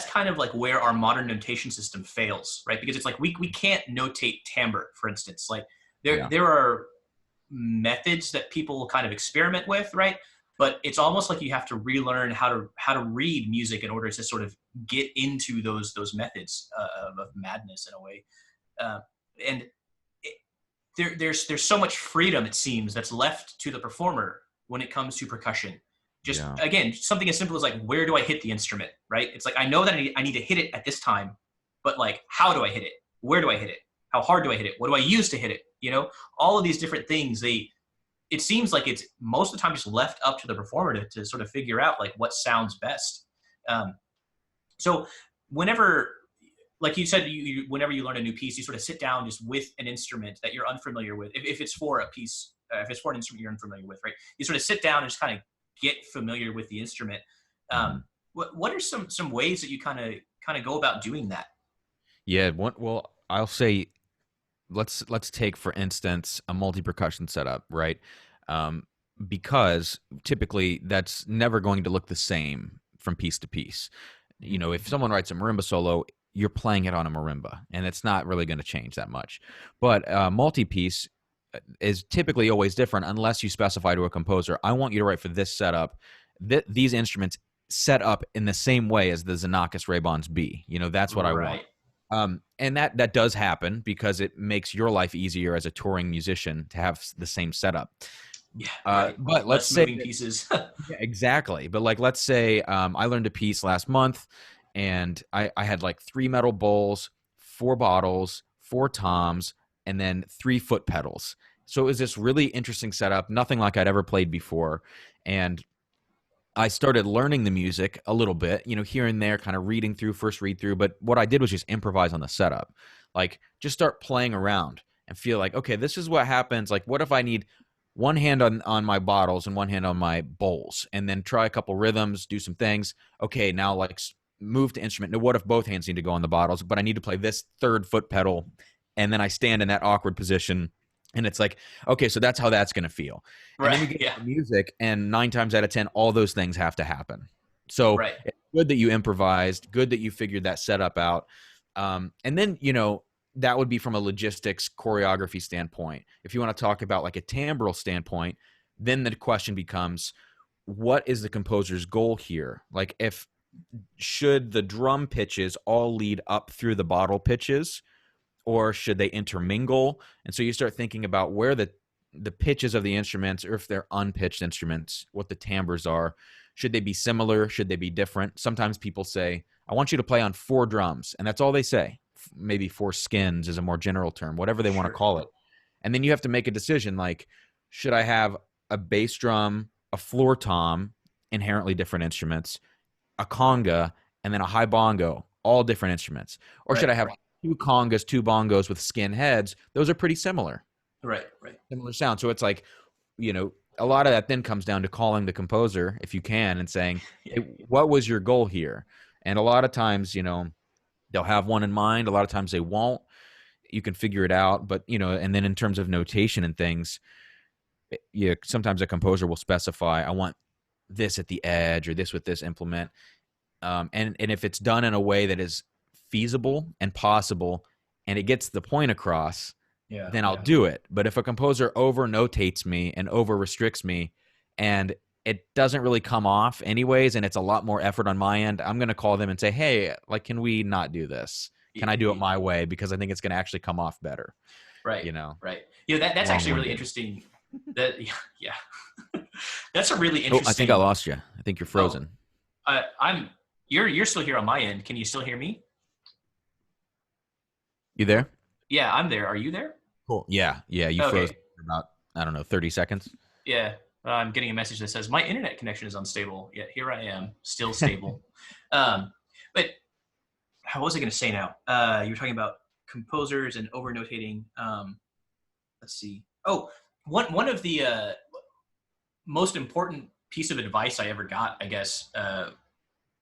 kind of like where our modern notation system fails, right? Because it's like we can't notate timbre, for instance. Like there are methods that people kind of experiment with, right? But it's almost like you have to relearn how to read music in order to sort of get into those methods of madness in a way. And there's so much freedom, it seems, that's left to the performer when it comes to percussion. Just again, something as simple as like, where do I hit the instrument, right? It's like, I know that I need to hit it at this time, but like, how do I hit it? Where do I hit it? How hard do I hit it? What do I use to hit it? You know, all of these different things, it seems like it's most of the time just left up to the performer to sort of figure out like what sounds best. So whenever, like you said, whenever you learn a new piece, you sort of sit down just with an instrument that you're unfamiliar with. If it's for a piece, if it's for an instrument you're unfamiliar with, right? You sort of sit down and just kind of get familiar with the instrument. What are some ways that you kind of go about doing that? Yeah. Well, I'll say let's take for instance a multi-percussion setup, right? Um, because typically that's never going to look the same from piece to piece. You know, if someone writes a marimba solo, you're playing it on a marimba, and it's not really going to change that much. But multi-piece is typically always different unless you specify to a composer, I want you to write for this setup, these instruments set up in the same way as the Xenakis Raybons B. You know, that's what I want. Right. And that does happen because it makes your life easier as a touring musician to have the same setup. Yeah. Right. But let's Less say moving pieces. yeah, exactly. But like, let's say I learned a piece last month, and I had like 3 metal bowls, 4 bottles, 4 toms, and then 3 foot pedals. So it was this really interesting setup, nothing like I'd ever played before. And I started learning the music a little bit, you know, here and there, kind of reading through, first read through. But what I did was just improvise on the setup, like just start playing around and feel like, okay, this is what happens. Like, what if I need one hand on my bottles and one hand on my bowls, and then try a couple rhythms, do some things. Okay, now like move to instrument. Now, what if both hands need to go on the bottles, but I need to play this 3rd foot pedal, and then I stand in that awkward position. And it's like, okay, so that's how that's going to feel. And then we Right. get Yeah. to music, and 9 times out of 10, all those things have to happen. So Right. it's good that you improvised, good that you figured that setup out. And then, you know, that would be from a logistics choreography standpoint. If you want to talk about like a timbral standpoint, then the question becomes, what is the composer's goal here? Like, if should the drum pitches all lead up through the bottle pitches, or should they intermingle? And so you start thinking about where the pitches of the instruments, or if they're unpitched instruments, what the timbres are. Should they be similar? Should they be different? Sometimes people say, I want you to play on 4 drums, and that's all they say. Maybe 4 skins is a more general term, whatever they want to Sure. call it. And then you have to make a decision like, should I have a bass drum, a floor tom, inherently different instruments, a conga, and then a high bongo, all different instruments? Or should Right. I have 2 congas, 2 bongos with skin heads? Those are pretty similar, Right. Right. similar sound. So it's like, you know, a lot of that then comes down to calling the composer, if you can, and saying, Yeah. hey, what was your goal here? And a lot of times, you know, they'll have one in mind. A lot of times they won't. You can figure it out. But, you know, and then in terms of notation and things, yeah, sometimes a composer will specify, I want this at the edge or this with this implement. And if it's done in a way that is feasible and possible, and it gets the point across, Yeah. then I'll Yeah. do it. But if a composer over notates me and over restricts me, and it doesn't really come off anyways, and it's a lot more effort on my end, I'm going to call them and say, hey, like, can we not do this? Can I do it my way? Because I think it's going to actually come off better, Right. you know? Right. You know, that's actually really Long-winded. interesting. That yeah. That's a really Oh, I think I interesting. lost you. I think you're Oh, frozen. I'm you're still here on my end. Can you still hear me? You there? Yeah, I'm there. Are you there? Cool. Yeah. Yeah. You froze Okay. for about, I don't know, 30 seconds. Yeah. I'm getting a message that says my internet connection is unstable. Yet here I am, still stable. But how was I going to say now? You were talking about composers and over notating. Let's see. Oh, one of the most important piece of advice I ever got, I guess,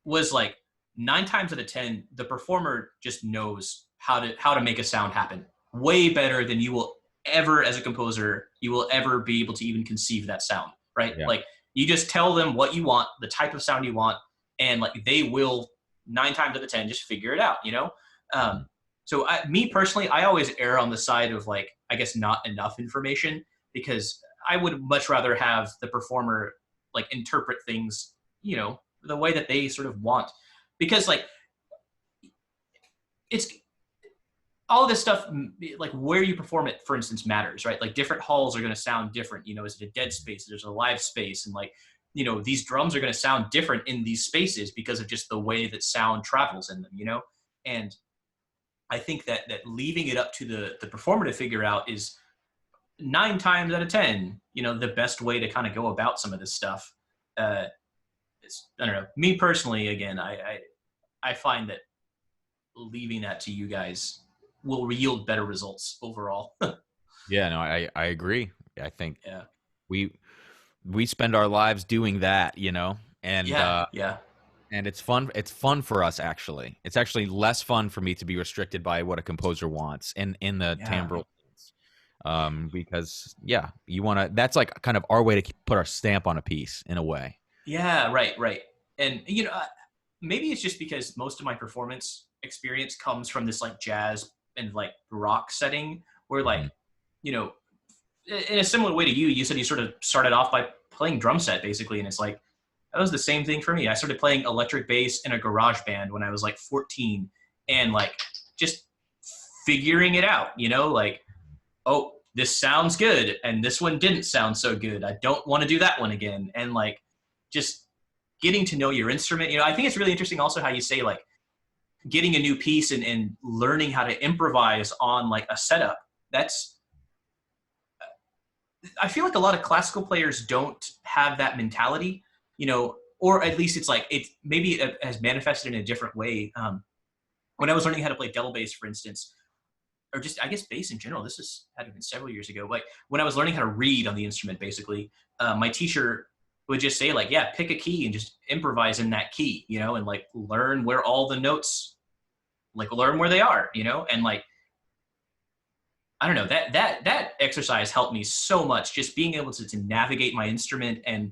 was like 9 times out of 10, the performer just knows how to make a sound happen way better than you will ever, as a composer, you will ever be able to even conceive that sound, right? Yeah. Like, you just tell them what you want, the type of sound you want, and like they will 9 times out of 10 just figure it out, you know. Mhm. So me personally, I always err on the side of like, I guess, not enough information, because I would much rather have the performer like interpret things, you know, the way that they sort of want, because like it's all of this stuff, like where you perform it, for instance, matters, right? Like different halls are going to sound different. You know, is it a dead space? There's a live space, and like, you know, these drums are going to sound different in these spaces because of just the way that sound travels in them. You know, and I think that leaving it up to the performer to figure out is 9 times out of 10, you know, the best way to kind of go about some of this stuff. Uh, I don't know. Me personally, again, I find that leaving that to you guys will yield better results overall. Yeah, no, I agree. I think Yeah. we we spend our lives doing that, you know, and Yeah. Yeah. And it's fun. It's fun for us, actually. It's actually less fun for me to be restricted by what a composer wants in the Yeah. timbral, because yeah, you want to. That's like kind of our way to put our stamp on a piece in a way. Yeah, right, right. And maybe it's just because most of my performance experience comes from this like jazz and like rock setting where like, Mhm. you know, in a similar way to you, you said you sort of started off by playing drum set basically, and it's like that was the same thing for me. I started playing electric bass in a garage band when I was like 14, and like just figuring it out, like, oh, this sounds good and this one didn't sound so good. I don't want to do that one again. And like just getting to know your instrument. I think it's really interesting also how you say like getting a new piece and learning how to improvise on like a setup. That's I feel like a lot of classical players don't have that mentality, or at least it's like maybe it has manifested in a different way. When I was learning how to play double bass, for instance, or just I guess bass in general, had to been several years ago. Like when I was learning how to read on the instrument, basically, my teacher would just say like, yeah, pick a key and just improvise in that key, and like learn where all the notes, like learn where they are, and like I don't know, that exercise helped me so much, just being able to navigate my instrument and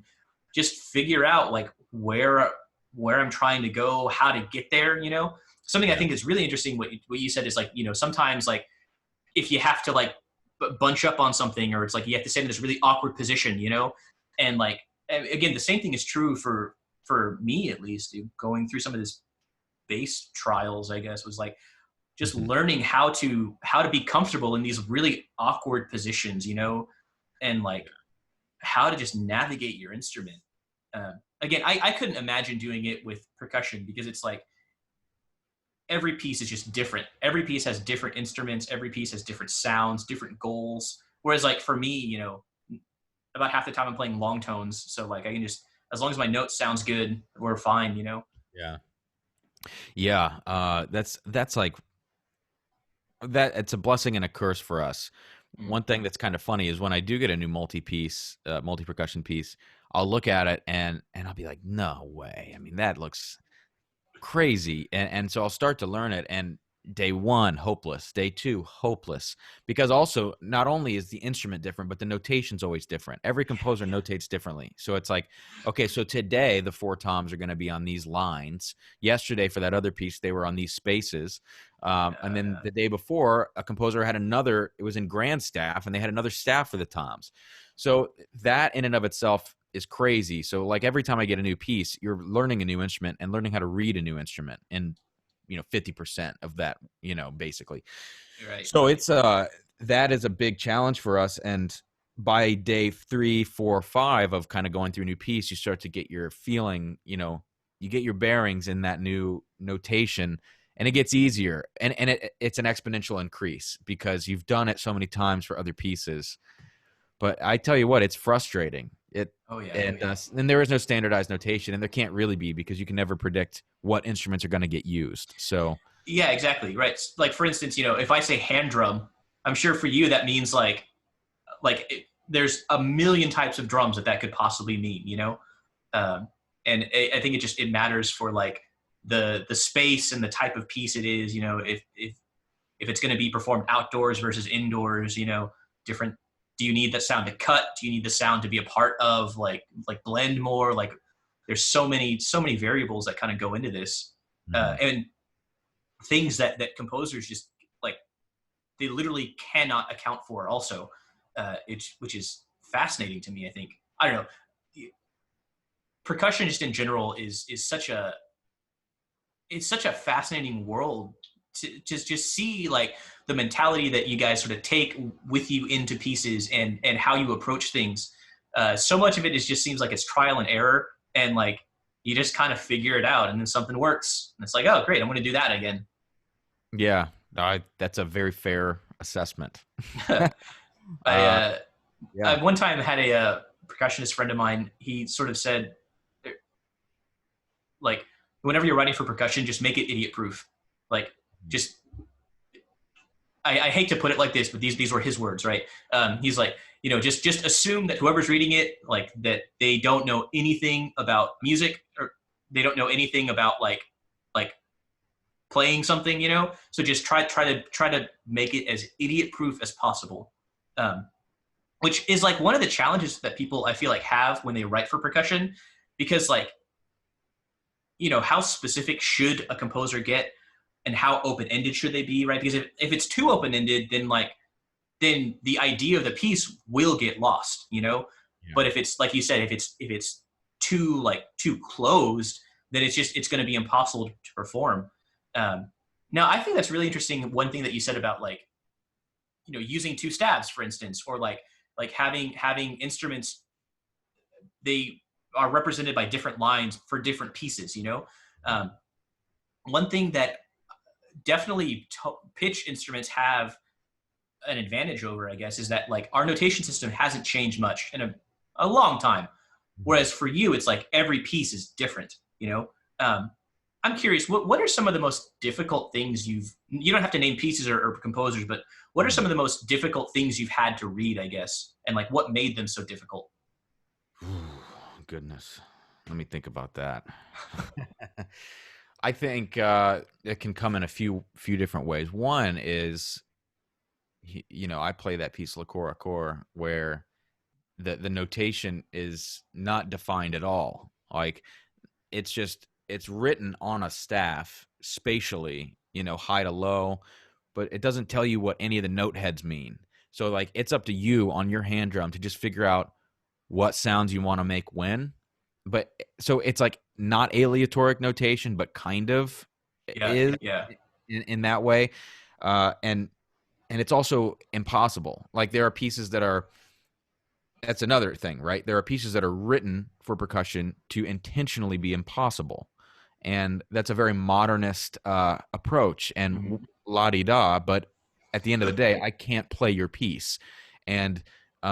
just figure out like where I'm trying to go, how to get there. Something I Yeah. think is really interesting. What you said is like, sometimes like if you have to like bunch up on something, or it's like you have to stay in this really awkward position, and like again, the same thing is true for me at least. Going through some of this bass trials, I guess, was like just Mhm. learning how to be comfortable in these really awkward positions, and like how to just navigate your instrument. Again, I couldn't imagine doing it with percussion because it's like every piece is just different. Every piece has different instruments. Every piece has different sounds, different goals. Whereas like for me, about half the time I'm playing long tones. So like I can just, as long as my note sounds good, we're fine. Yeah. Yeah. That's like that. It's a blessing and a curse for us. Mm. One thing that's kind of funny is when I do get a new multi percussion piece, I'll look at it and I'll be like, no way. I mean, that looks crazy. And so I'll start to learn it, and day one hopeless, day two hopeless, because also not only is the instrument different, but the notation's always different. Every composer notates differently. So it's like, okay, so today the four toms are going to be on these lines. Yesterday for that other piece they were on these spaces, and then the day before a composer had another, it was in grand staff, and they had another staff for the toms. So that in and of itself is crazy. So like every time I get a new piece, you're learning a new instrument and learning how to read a new instrument, and 50% of that, basically. Right. So it's that is a big challenge for us. And by day 3, 4, 5 of kind of going through a new piece, you start to get your feeling, you get your bearings in that new notation, and it gets easier. And it's an exponential increase because you've done it so many times for other pieces. But I tell you what, it's frustrating. Oh yeah. And there is no standardized notation, and there can't really be because you can never predict what instruments are going to get used. So Yeah, exactly. Right. Like for instance, if I say hand drum, I'm sure for you that means there's a million types of drums that could possibly mean, and I think it matters for like the space and the type of piece it is, if it's going to be performed outdoors versus indoors, different. Do you need that sound to cut? Do you need the sound to be a part of like blend more? Like there's so many variables that kind of go into this, and things that composers just like they literally cannot account for. Also, which is fascinating to me. I think I don't know. Percussion just in general is such a fascinating world to just see like the mentality that you guys sort of take with you into pieces and how you approach things. So much of it just seems like it's trial and error, and like you just kind of figure it out, and then something works, and it's like, oh great, I'm going to do that again. yeah, that's a very fair assessment. I, uh, uh, I yeah. one time had a percussionist friend of mine. He sort of said, like, whenever you're writing for percussion, just make it idiot proof. Like, just I hate to put it like this, but these were his words, right? He's like, just assume that whoever's reading it, like that they don't know anything about music, or they don't know anything about like playing something, So just try to make it as idiot proof as possible. Um, which is like one of the challenges that people I feel like have when they write for percussion, because like, how specific should a composer get and how open-ended should they be, right? Because if it's too open-ended, then the idea of the piece will get lost. Yeah. But if it's like you said, if it's too closed, then it's going to be impossible to perform. Now I think that's really interesting. One thing that you said about like, using two stabs, for instance, or like having instruments, they are represented by different lines for different pieces. um, One thing that definitely pitch instruments have an advantage over, I guess, is that like our notation system hasn't changed much in a long time. Whereas for you, it's like every piece is different. I'm curious, what are some of the most difficult things you don't have to name pieces or composers, but what are some of the most difficult things you've had to read, I guess, and like what made them so difficult? Ooh, goodness. Let me think about that. I think it can come in a few different ways. One is, I play that piece Le Corps à Corps where the notation is not defined at all. Like it's written on a staff spatially, high to low, but it doesn't tell you what any of the note heads mean. So like it's up to you on your hand drum to just figure out what sounds you want to make when. But so it's like not aleatoric notation, but kind of Yeah, is yeah, in that way. And it's also impossible. Like there are pieces that are, that's another thing, right? There are pieces that are written for percussion to intentionally be impossible. And that's a very modernist approach mhm. and la di da. But at the end of the day, I can't play your piece. And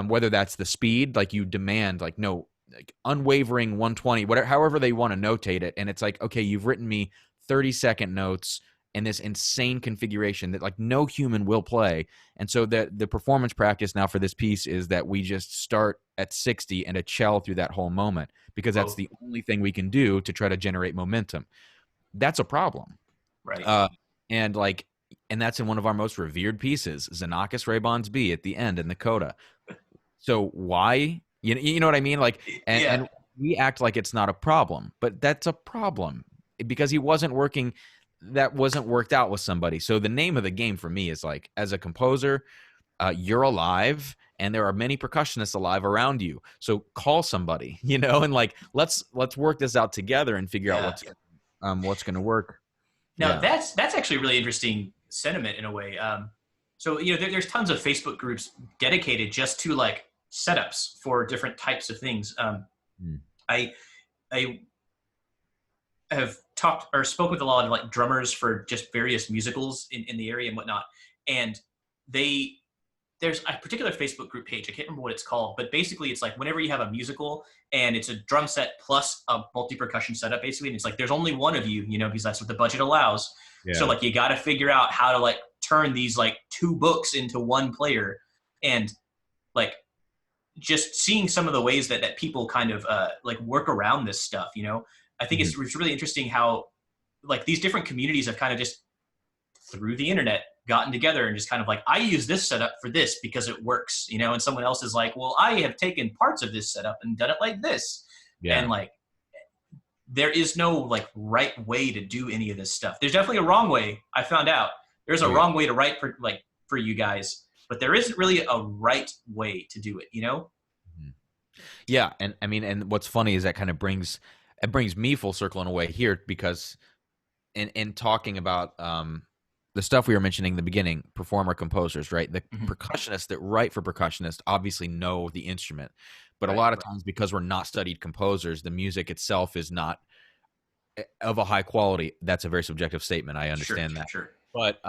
whether that's the speed, like you demand, like, no, like unwavering 120, whatever, however they want to notate it. And it's like, okay, you've written me 30-second notes in this insane configuration that like no human will play. And so the performance practice now for this piece is that we just start at 60 and a shell through that whole moment, because that's Oh, the only thing we can do to try to generate momentum. That's a problem. right. Uh, and like, and that's in one of our most revered pieces, Xenakis Rebons B at the end in the coda. So why? You know what I mean? Like, Yeah, and we act like it's not a problem, but that's a problem because he wasn't working. That wasn't worked out with somebody. So the name of the game for me is like, as a composer, you're alive, and there are many percussionists alive around you. So call somebody, and like let's work this out together and figure out yeah. what's going to work. Now Yeah. that's actually a really interesting sentiment in a way. So there's tons of Facebook groups dedicated just to like setups for different types of things. Mm. I I have talked or spoke with a lot of like drummers for just various musicals in the area and whatnot, and they there's a particular Facebook group page. I can't remember what it's called, but basically it's like whenever you have a musical and it's a drum set plus a multi percussion setup, basically, and it's like there's only one of you, because that's what the budget allows. So Yeah. like you got to figure out how to like turn these like two books into one player, and like just seeing some of the ways that people kind of like work around this stuff. I think Mhm. it's really interesting how like these different communities have kind of just through the internet gotten together and just kind of like, I use this setup for this because it works, and someone else is like, well, I have taken parts of this setup and done it like this. And Yeah. like, there is no like right way to do any of this stuff. There's definitely a wrong way. I found out there's a Oh yeah. wrong way to write for you guys, but there isn't really a right way to do it. Mhm. Yeah, and I mean, and what's funny is that kind of brings me full circle in a way here, because in talking about the stuff we were mentioning in the beginning, performer composers, right? The Mhm. percussionists that write for percussionists obviously know the instrument, but a Right. lot of times because we're not studied composers, the music itself is not of a high quality. That's a very subjective statement. I Sure, understand that, sure. but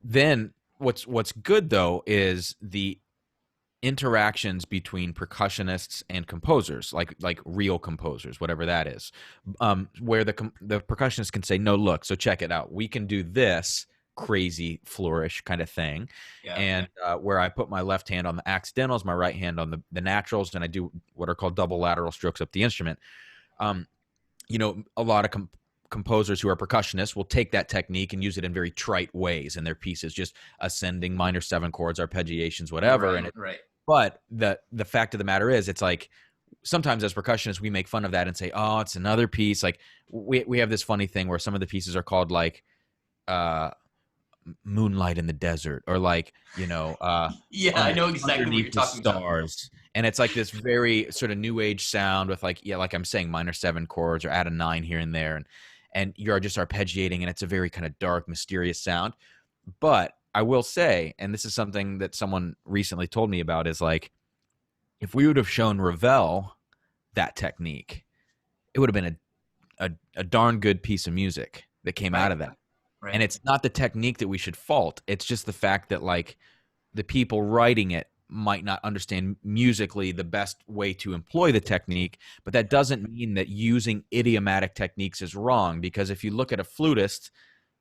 then what's good though is the interactions between percussionists and composers, like real composers, whatever that is, where the percussionist can say, no, look, so check it out, we can do this crazy flourish kind of thing, Yeah. and where I put my left hand on the accidentals, my right hand on the naturals, and I do what are called double lateral strokes up the instrument. a lot of composers who are percussionists will take that technique and use it in very trite ways in their pieces, just ascending minor seven chords, arpeggiations, whatever. Right, right. But the fact of the matter is, it's like sometimes as percussionists we make fun of that and say, oh, it's another piece. Like we have this funny thing where some of the pieces are called like uh Moonlight in the Desert, or like Yeah, I under, know exactly what you're underneath the talking about. stars. And it's like this very sort of new age sound with like, yeah, like I'm saying, minor seven chords or add a nine here and there, and you're just arpeggiating, and it's a very kind of dark, mysterious sound. But I will say, and this is something that someone recently told me about, is like, if we would have shown Ravel that technique, it would have been a darn good piece of music that came out Right, of that. right. And it's not the technique that we should fault. It's just the fact that like the people writing it might not understand musically the best way to employ the technique, but that doesn't mean that using idiomatic techniques is wrong, because if you look at a flutist,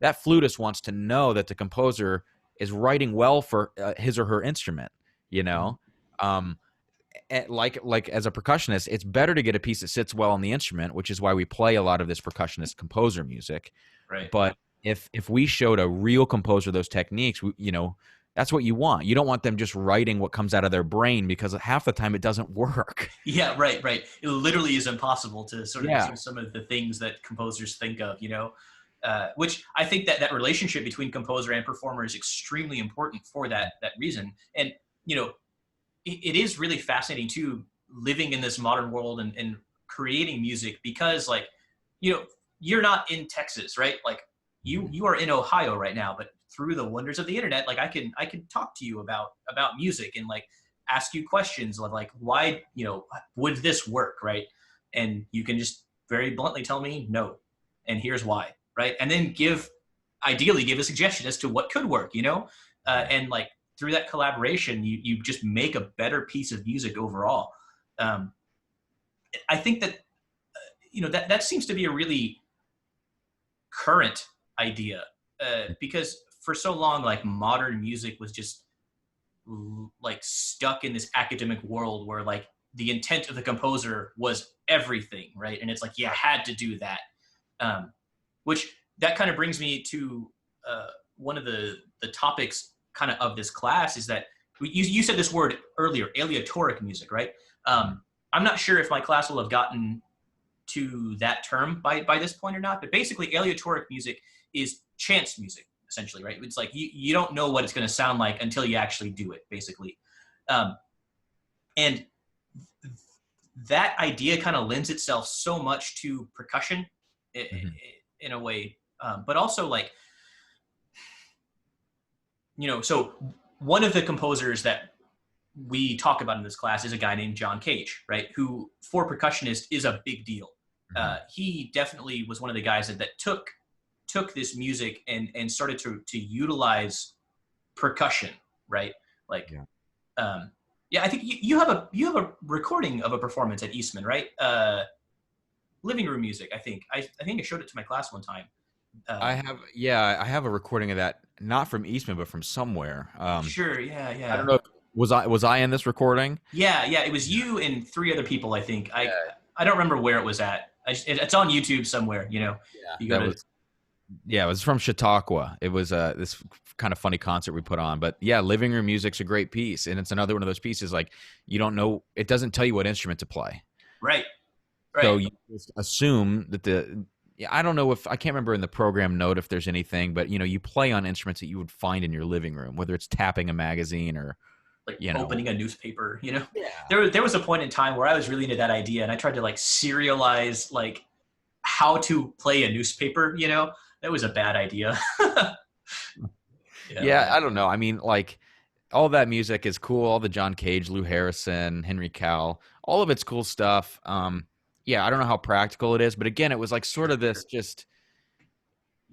that flutist wants to know that the composer is writing well for his or her instrument, you know? Um, like as a percussionist, it's better to get a piece that sits well on the instrument, which is why we play a lot of this percussionist composer music. Right. But if we showed a real composer those techniques, that's what you want. You don't want them just writing what comes out of their brain, because half the time it doesn't work. Yeah, right, right. It literally is impossible to sort of Yeah. do some of the things that composers think of, which I think that that relationship between composer and performer is extremely important for that reason. And you know, it is really fascinating too, living in this modern world and creating music, because like, you're not in Texas, right? Like you are in Ohio right now, but through the wonders of the internet, like I can talk to you about music and like ask you questions of like, why, would this work, right? And you can just very bluntly tell me no, and here's why, right? And then ideally give a suggestion as to what could work, and like through that collaboration, you just make a better piece of music overall. Um, I think that that seems to be a really current idea, because for so long, like modern music was just like stuck in this academic world where like the intent of the composer was everything, right? And it's like you had to do that, which that kind of brings me to one of the topics kind of this class is that you said this word earlier, aleatoric music, right? I'm not sure if my class will have gotten to that term by this point or not, but basically aleatoric music is chance music, essentially, right? It's like you don't know what it's going to sound like until you actually do it, basically. And that idea kind of lends itself so much to percussion in a way, but also like, so one of the composers that we talk about in this class is a guy named John Cage, right? Who for percussionist is a big deal. He definitely was one of the guys that took this music and started to utilize percussion, right? Like, I think you have a recording of a performance at Eastman, right? Living room music. I think I showed it to my class one time. I have a recording of that, not from Eastman, but from somewhere. Sure. Yeah. I don't know. Was I in this recording? Yeah. It was you and three other people, I think. I don't remember where it was at. It's on YouTube somewhere. Yeah, it was from Chautauqua. It was this kind of funny concert we put on. But yeah, living room music's a great piece, and it's another one of those pieces like you don't know. It doesn't tell you what instrument to play. Right. So you just assume that I don't know if I can't remember in the program note if there's anything, but you play on instruments that you would find in your living room, whether it's tapping a magazine or like opening a newspaper. Yeah. There was a point in time where I was really into that idea, and I tried to like serialize like how to play a newspaper. That was a bad idea. Yeah, I don't know. I mean, like all that music is cool. All the John Cage, Lou Harrison, Henry Cowell, all of it's cool stuff. Yeah, I don't know how practical it is, but again, it was like sort of this just,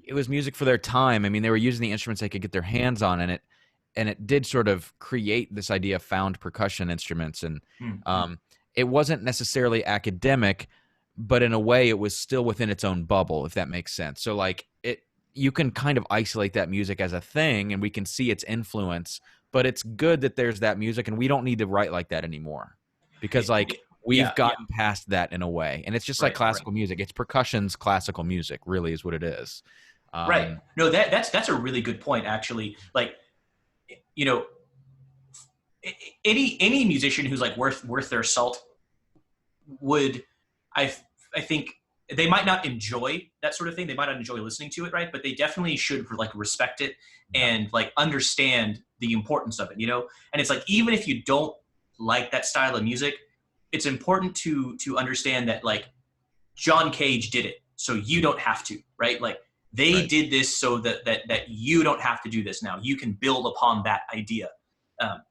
it was music for their time. I mean, they were using the instruments they could get their hands on, and it did sort of create this idea of found percussion instruments. And it wasn't necessarily academic, but in a way it was still within its own bubble, if that makes sense. So like you can kind of isolate that music as a thing and we can see its influence, but it's good that there's that music, and we don't need to write like that anymore, because like We've Yeah, yeah, gotten past that in a way, and it's just like right, right, classical music. It's percussion's classical music, really, is what it is. right. Um, No, that's a really good point, actually. Like, you know, any musician who's like worth their salt would, I I think they might not enjoy that sort of thing. They might not enjoy listening to it, right? But they definitely should like respect it yeah, and like understand the importance of it, you know? And it's like even if you don't like that style of music, it's important to understand that like John Cage did it, so you don't have to, right? Like they right. did this so that you don't have to do this now. You can build upon that idea. Um,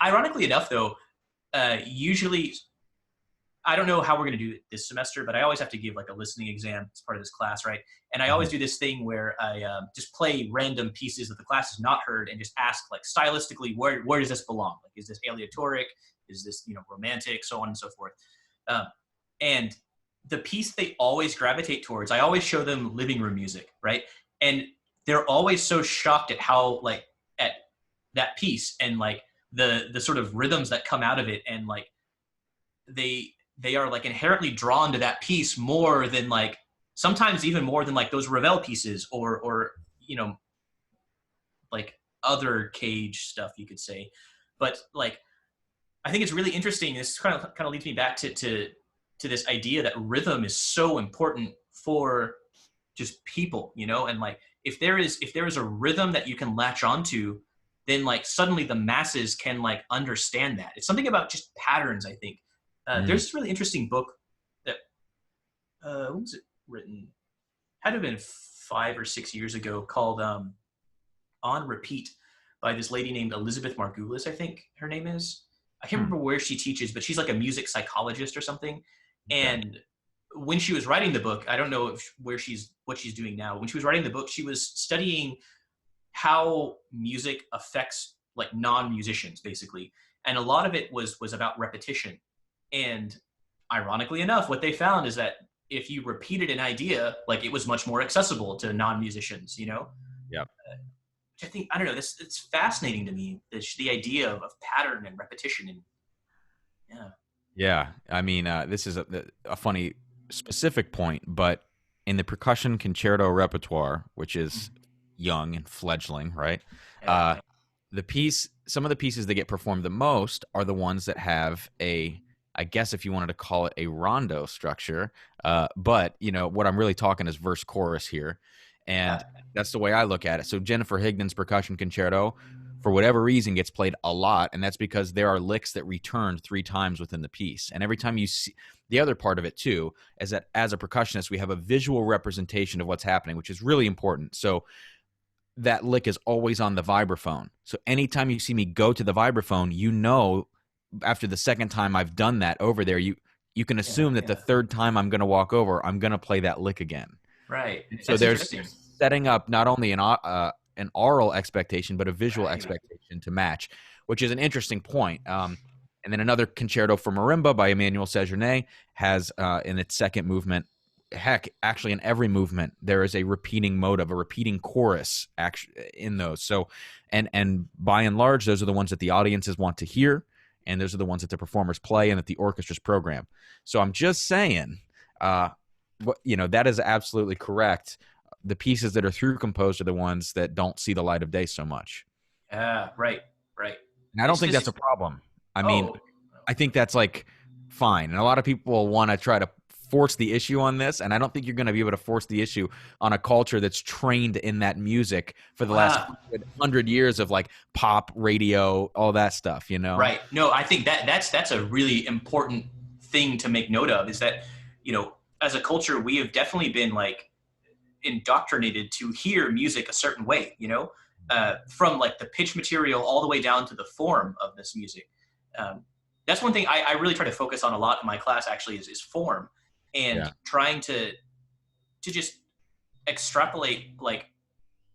ironically enough, though, usually I don't know how we're going to do it this semester, but I always have to give like a listening exam as part of this class, right? And I always Mhm. do this thing where I just play random pieces that the class has not heard and just ask like stylistically, where does this belong? Like, is this aleatoric? Is this romantic? So on and so forth. Um, and the piece they always gravitate towards, I always show them living room music, right? And they're always so shocked at how like at that piece and like the sort of rhythms that come out of it and like they are like inherently drawn to that piece more than like sometimes even more than like those Ravel pieces or like other Cage stuff you could say. But like I think it's really interesting. This kind of leads me back to this idea that rhythm is so important for just people, and like if there is a rhythm that you can latch onto, then like suddenly the masses can like understand that. It's something about just patterns, I think. Mm, There's this really interesting book that when was it written? Had to have been 5 or 6 years ago, called On Repeat by this lady named Elizabeth Margulis, I think her name is. I can't hmm, remember where she teaches, but she's like a music psychologist or something. okay. And when she was writing the book, I don't know what she's doing now. When she was writing the book, she was studying how music affects like non-musicians basically. And a lot of it was about repetition. And ironically enough, what they found is that if you repeated an idea, like it was much more accessible to non-musicians, Yeah. which I think, I don't know, this it's fascinating to me, the idea of pattern and repetition. And yeah. Yeah, I mean, this is a funny specific point, but in the percussion concerto repertoire, which is young and fledgling, right? Yeah, Uh, yeah, some of the pieces that get performed the most are the ones that have I guess if you wanted to call it a rondo structure, but what I'm really talking is verse chorus here, and yeah, that's the way I look at it. So Jennifer Higdon's percussion concerto, for whatever reason, gets played a lot, and that's because there are licks that return 3 times within the piece. And every time you see the other part of it too is that as a percussionist, we have a visual representation of what's happening, which is really important. So that lick is always on the vibraphone. So anytime you see me go to the vibraphone, after the second time I've done that over there, you can yeah, assume that the yeah. third time I'm going to walk over, I'm going to play that lick again. Right. So That's there's interesting. setting up not only an aural expectation, but a visual Right. expectation to match, which is an interesting point. And then another concerto for marimba by Emmanuel Sejourné has in its second movement, heck, actually in every movement there is a repeating motive, a repeating chorus in those. So, and by and large, those are the ones that the audiences want to hear, and those are the ones that the performers play and that the orchestras program. So I'm just saying, that is absolutely correct. The pieces that are through composed are the ones that don't see the light of day so much. Yeah. Right. Right. And I don't It's think just that's a problem. I mean, oh I think that's like fine. And a lot of people want to try to force the issue on this. And I don't think you're going to be able to force the issue on a culture that's trained in that music for the last wow. 100 years of like pop, radio, all that stuff, you know? Right. No, I think that's a really important thing to make note of is that, as a culture, we have definitely been like indoctrinated to hear music a certain way, from like the pitch material all the way down to the form of this music. Um, that's one thing I really try to focus on a lot in my class actually is form and Yeah. trying to just extrapolate like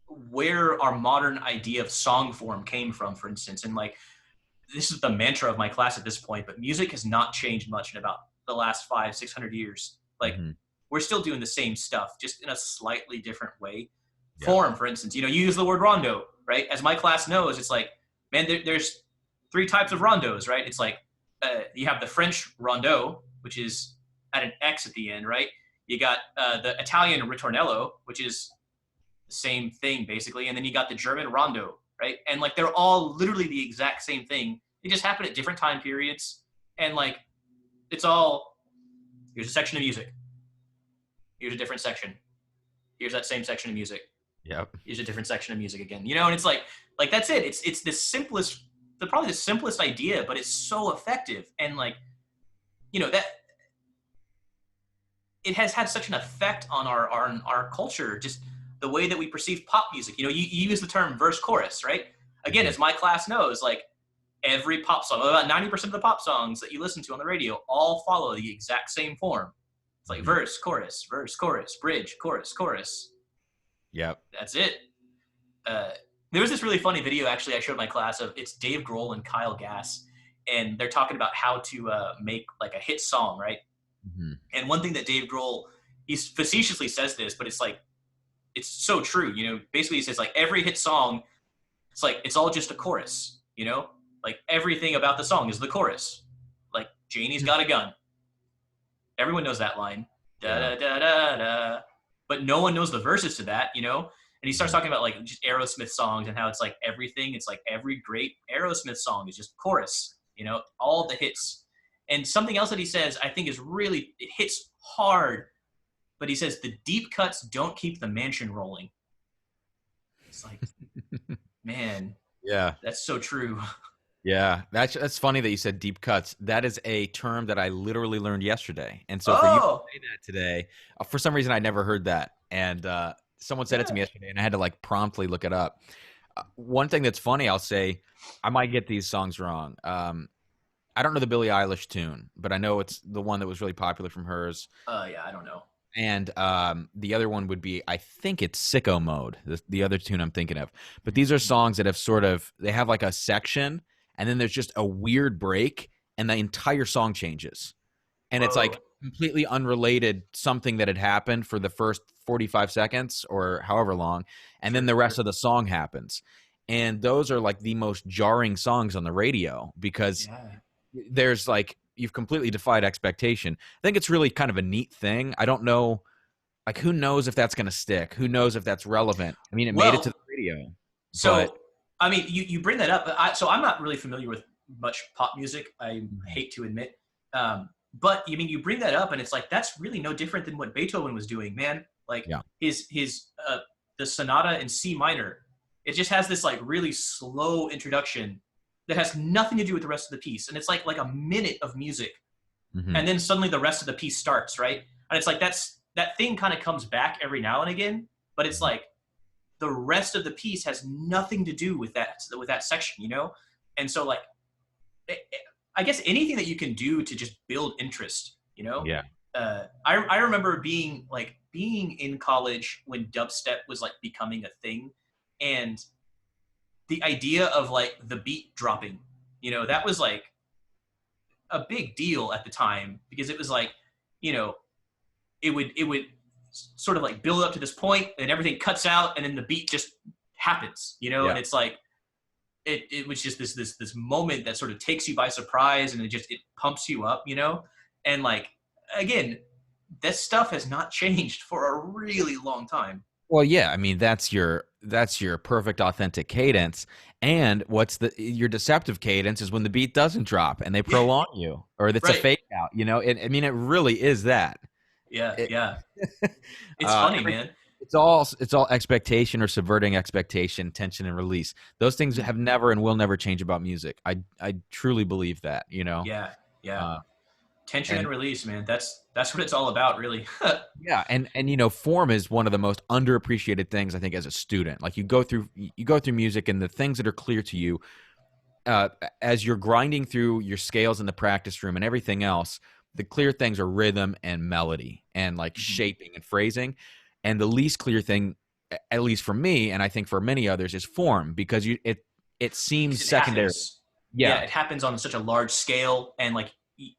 where our modern idea of song form came from, for instance. And like this is the mantra of my class at this point, but music has not changed much in about the last 500-600 years. Like Hmm. we're still doing the same stuff, just in a slightly different way. Yeah. Form, for instance, you use the word rondo, right? As my class knows, it's like, man, there's 3 types of rondos, right? It's like you have the French rondeau, which is at an X at the end, right? You got the Italian ritornello, which is the same thing basically, and then you got the German rondo, right? And like they're all literally the exact same thing. They just happen at different time periods, and like it's all, here's a section of music, here's a different section, here's that same section of music, Yep. here's a different section of music again, you know. And it's like that's it. It's the simplest, probably the simplest idea, but it's so effective. And like, you know, that it has had such an effect on our culture, just the way that we perceive pop music. You know, you use the term verse chorus, right? Again, as my class knows, like every pop song, about 90% of the pop songs that you listen to on the radio all follow the exact same form. It's like verse, chorus, bridge, chorus, chorus. Yep. That's it. There was this really funny video actually I showed my class of, it's Dave Grohl and Kyle Gass, and they're talking about how to make like a hit song, right? Mm-hmm. And one thing that Dave Grohl, he facetiously says this, but it's like, it's so true. You know, basically he says like every hit song, it's like, it's all just a chorus, you know? Like everything about the song is the chorus. Like Janie's got a gun. Everyone knows that line. Da da da da da. But no one knows the verses to that, you know? And he starts talking about like just Aerosmith songs and how it's like everything, it's like every great Aerosmith song is just chorus, you know, all the hits. And something else that he says, I think is really, it hits hard, but he says the deep cuts don't keep the mansion rolling. It's like, man, Yeah. that's so true. Yeah. That's funny that you said deep cuts. That is a term that I literally learned yesterday. And so for you to say that today, for some reason I never heard that. And someone said it to me yesterday and I had to like promptly look it up. One thing that's funny, I'll say, I might get these songs wrong. I don't know the Billie Eilish tune, but I know it's the one that was really popular from hers. Yeah, I don't know. And the other one would be, I think it's Sicko Mode, the other tune I'm thinking of. But these are songs that have sort of, they have like a section, and then there's just a weird break, and the entire song changes. And it's like completely unrelated, something that had happened for the first 45 seconds or however long, and then the rest of the song happens. And those are like the most jarring songs on the radio because there's like, you've completely defied expectation. I think it's really kind of a neat thing. I don't know, like who knows if that's going to stick? Who knows if that's relevant? I mean, it made it to the radio. So, I mean, you bring that up. So I'm not really familiar with much pop music, I hate to admit. But I mean, you bring that up and it's like, that's really no different than what Beethoven was doing, man. Like his the sonata in C minor, it just has this like really slow introduction that has nothing to do with the rest of the piece. And it's like a minute of music. Mm-hmm. And then suddenly the rest of the piece starts, right? And it's like that thing kind of comes back every now and again, but it's like the rest of the piece has nothing to do with that section, you know? And so like, I guess anything that you can do to just build interest, you know? Yeah. I remember being in college when dubstep was like becoming a thing, and the idea of like the beat dropping, you know, that was like a big deal at the time because it was like, you know, it would sort of like build up to this point and everything cuts out and then the beat just happens, you know? And it's like, it was just this moment that sort of takes you by surprise and it pumps you up, you know? And like, again, this stuff has not changed for a really long time. Well, yeah, I mean that's your perfect authentic cadence, and your deceptive cadence is when the beat doesn't drop and they prolong you, or that's a fake out. You know, I mean, it really is that. Yeah. It's funny, man. It's all expectation or subverting expectation, tension and release. Those things have never and will never change about music. I truly believe that. You know. Yeah. Tension and release, man. That's what it's all about, really. Yeah, and you know, form is one of the most underappreciated things I think as a student. Like you go through music and the things that are clear to you as you're grinding through your scales in the practice room and everything else. The clear things are rhythm and melody and like shaping and phrasing, and the least clear thing, at least for me, and I think for many others, is form because it seems secondary. Yeah, it happens on such a large scale, and like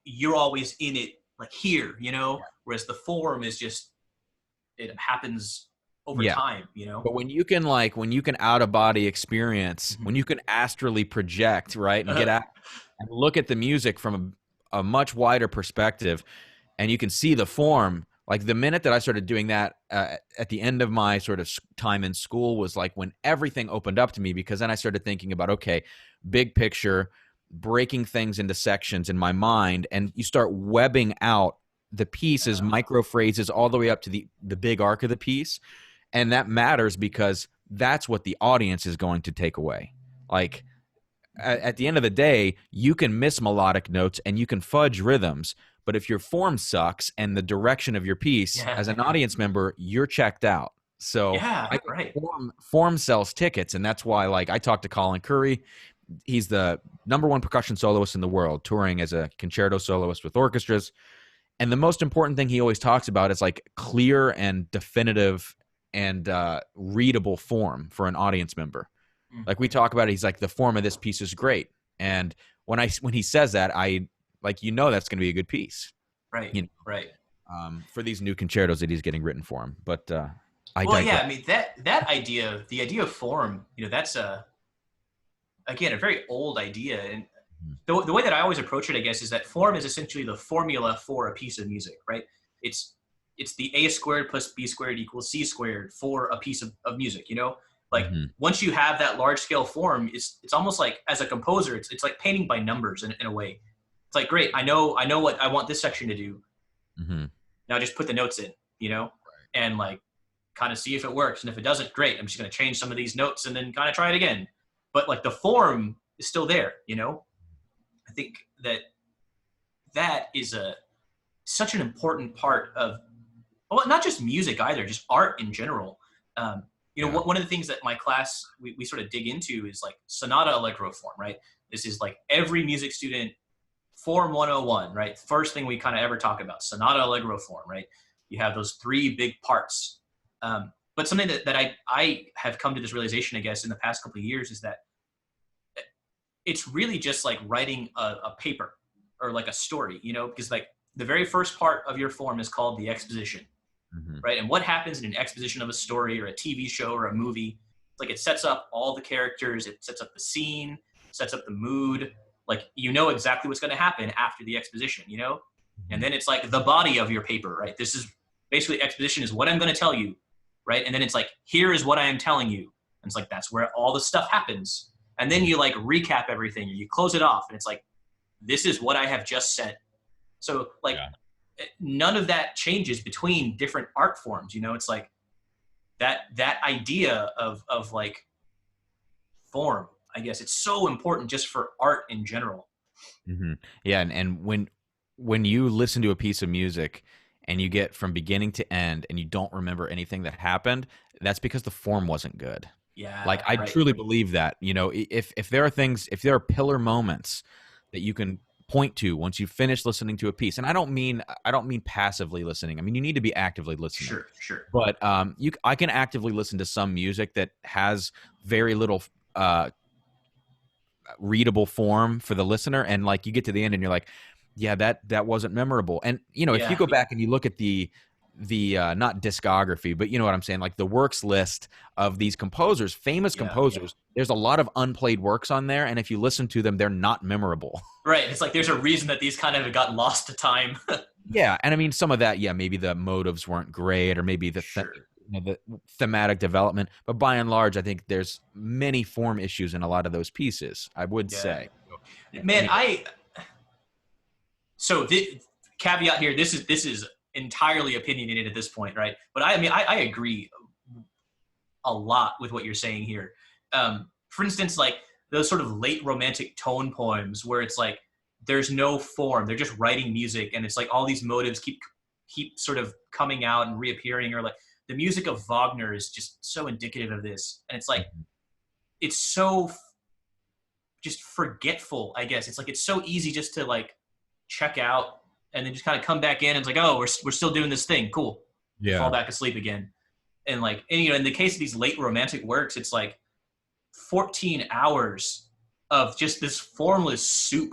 you're always in it, like here, you know. Whereas the form is just, it happens over Yeah. time, you know? But when you can out of body experience, Mhm. when you can astrally project, right, and get out and look at the music from a much wider perspective, and you can see the form. Like the minute that I started doing that at the end of my sort of time in school was like when everything opened up to me, because then I started thinking about, okay, big picture, breaking things into sections in my mind, and you start webbing out the pieces, Yeah. micro phrases, all the way up to the big arc of the piece. And that matters because that's what the audience is going to take away. Like at the end of the day, you can miss melodic notes and you can fudge rhythms, but if your form sucks and the direction of your piece, Yeah. as an audience member, you're checked out. So Yeah, I think right. form sells tickets, and that's why, like, I talked to Colin Curry. He's the #1 percussion soloist in the world, touring as a concerto soloist with orchestras. And the most important thing he always talks about is like clear and definitive and readable form for an audience member. Mm. Like we talk about it, he's like, the form of this piece is great. And when he says that, I like, that's going to be a good piece, Right, you know, right. for these new concertos that he's getting written for him. But I Well, yeah, digress. I mean that idea, the idea of form, that's again a very old idea, and the way that I always approach it, I guess, is that form is essentially the formula for a piece of music, right? It's it's the a squared plus b squared equals c squared for a piece of music, Like Mm-hmm. once you have that large scale form, it's almost like as a composer, it's like painting by numbers in a way. It's like great, I know what I want this section to do. Mm-hmm. Now just put the notes in, and like kind of see if it works. And if it doesn't, great. I'm just going to change some of these notes and then kind of try it again. But like the form is still there. I think that is such an important part of, well, not just music either, just art in general. Yeah. One of the things that my class we sort of dig into is like sonata allegro form, right? This is like every music student form 101, right? First thing we kind of ever talk about, sonata allegro form, right? You have those three big parts. But something that I have come to this realization, I guess, in the past couple of years is that it's really just like writing a paper or like a story, because like the very first part of your form is called the exposition, Mm-hmm. right? And what happens in an exposition of a story or a TV show or a movie, it's like it sets up all the characters, it sets up the scene, sets up the mood, like exactly what's going to happen after the exposition. And then it's like the body of your paper, right? This is basically exposition is what I'm going to tell you, right? And then it's like, here is what I am telling you. And it's like, that's where all the stuff happens. And then you like recap everything, or you close it off, and it's like, this is what I have just said. So like, none of that changes between different art forms. It's like that idea of like form. I guess it's so important just for art in general. Mm-hmm. Yeah, and when you listen to a piece of music and you get from beginning to end and you don't remember anything that happened, that's because the form wasn't good. Like Yeah, I right. truly believe that. If there are things, if there are pillar moments that you can point to once you finish listening to a piece, and I don't mean passively listening. I mean you need to be actively listening. Sure, sure. But I can actively listen to some music that has very little readable form for the listener, and like you get to the end and you're like, yeah, that wasn't memorable. And if you Yeah, go back and you look at the not discography, but you know what I'm saying, like the works list of these composers, famous yeah. composers, there's a lot of unplayed works on there, and if you listen to them, they're not memorable. Right. It's like there's a reason that these kind of got lost to time. Yeah, and I mean some of that, yeah, maybe the motives weren't great, or maybe Sure. the thematic development, but by and large, I think there's many form issues in a lot of those pieces, I would Yeah. say. Man, Anyway. So the caveat here, this is entirely opinionated at this point, right? But I mean, I agree a lot with what you're saying here. For instance, like those sort of late romantic tone poems where it's like there's no form, they're just writing music, and it's like all these motives keep sort of coming out and reappearing, or like the music of Wagner is just so indicative of this, and it's like it's so just forgetful, I guess. It's like it's so easy just to like check out and then just kind of come back in and it's like, oh, we're still doing this thing, cool, fall back asleep again. And like, and in the case of these late romantic works, it's like 14 hours of just this formless soup.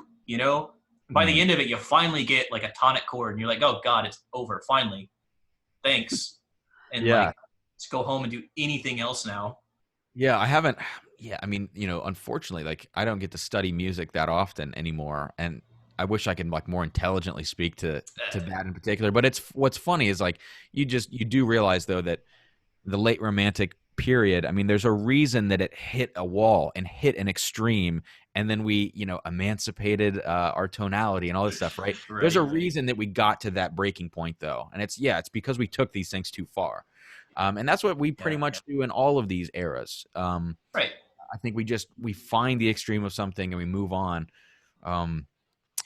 By the end of it, you finally get like a tonic chord and you're like, oh god, it's over finally, thanks. And Yeah. like just go home and do anything else now. Yeah, I haven't. Yeah, I mean, unfortunately, like I don't get to study music that often anymore, and I wish I could like more intelligently speak to that in particular. But it's what's funny is like you do realize though that the late romantic period, I mean, there's a reason that it hit a wall and hit an extreme, and then we, emancipated our tonality and all this stuff, right? There's a Right. reason that we got to that breaking point, though, and it's because we took these things too far, and that's what we pretty Yeah. much do in all of these eras. Right. I think we find the extreme of something and we move on. Um,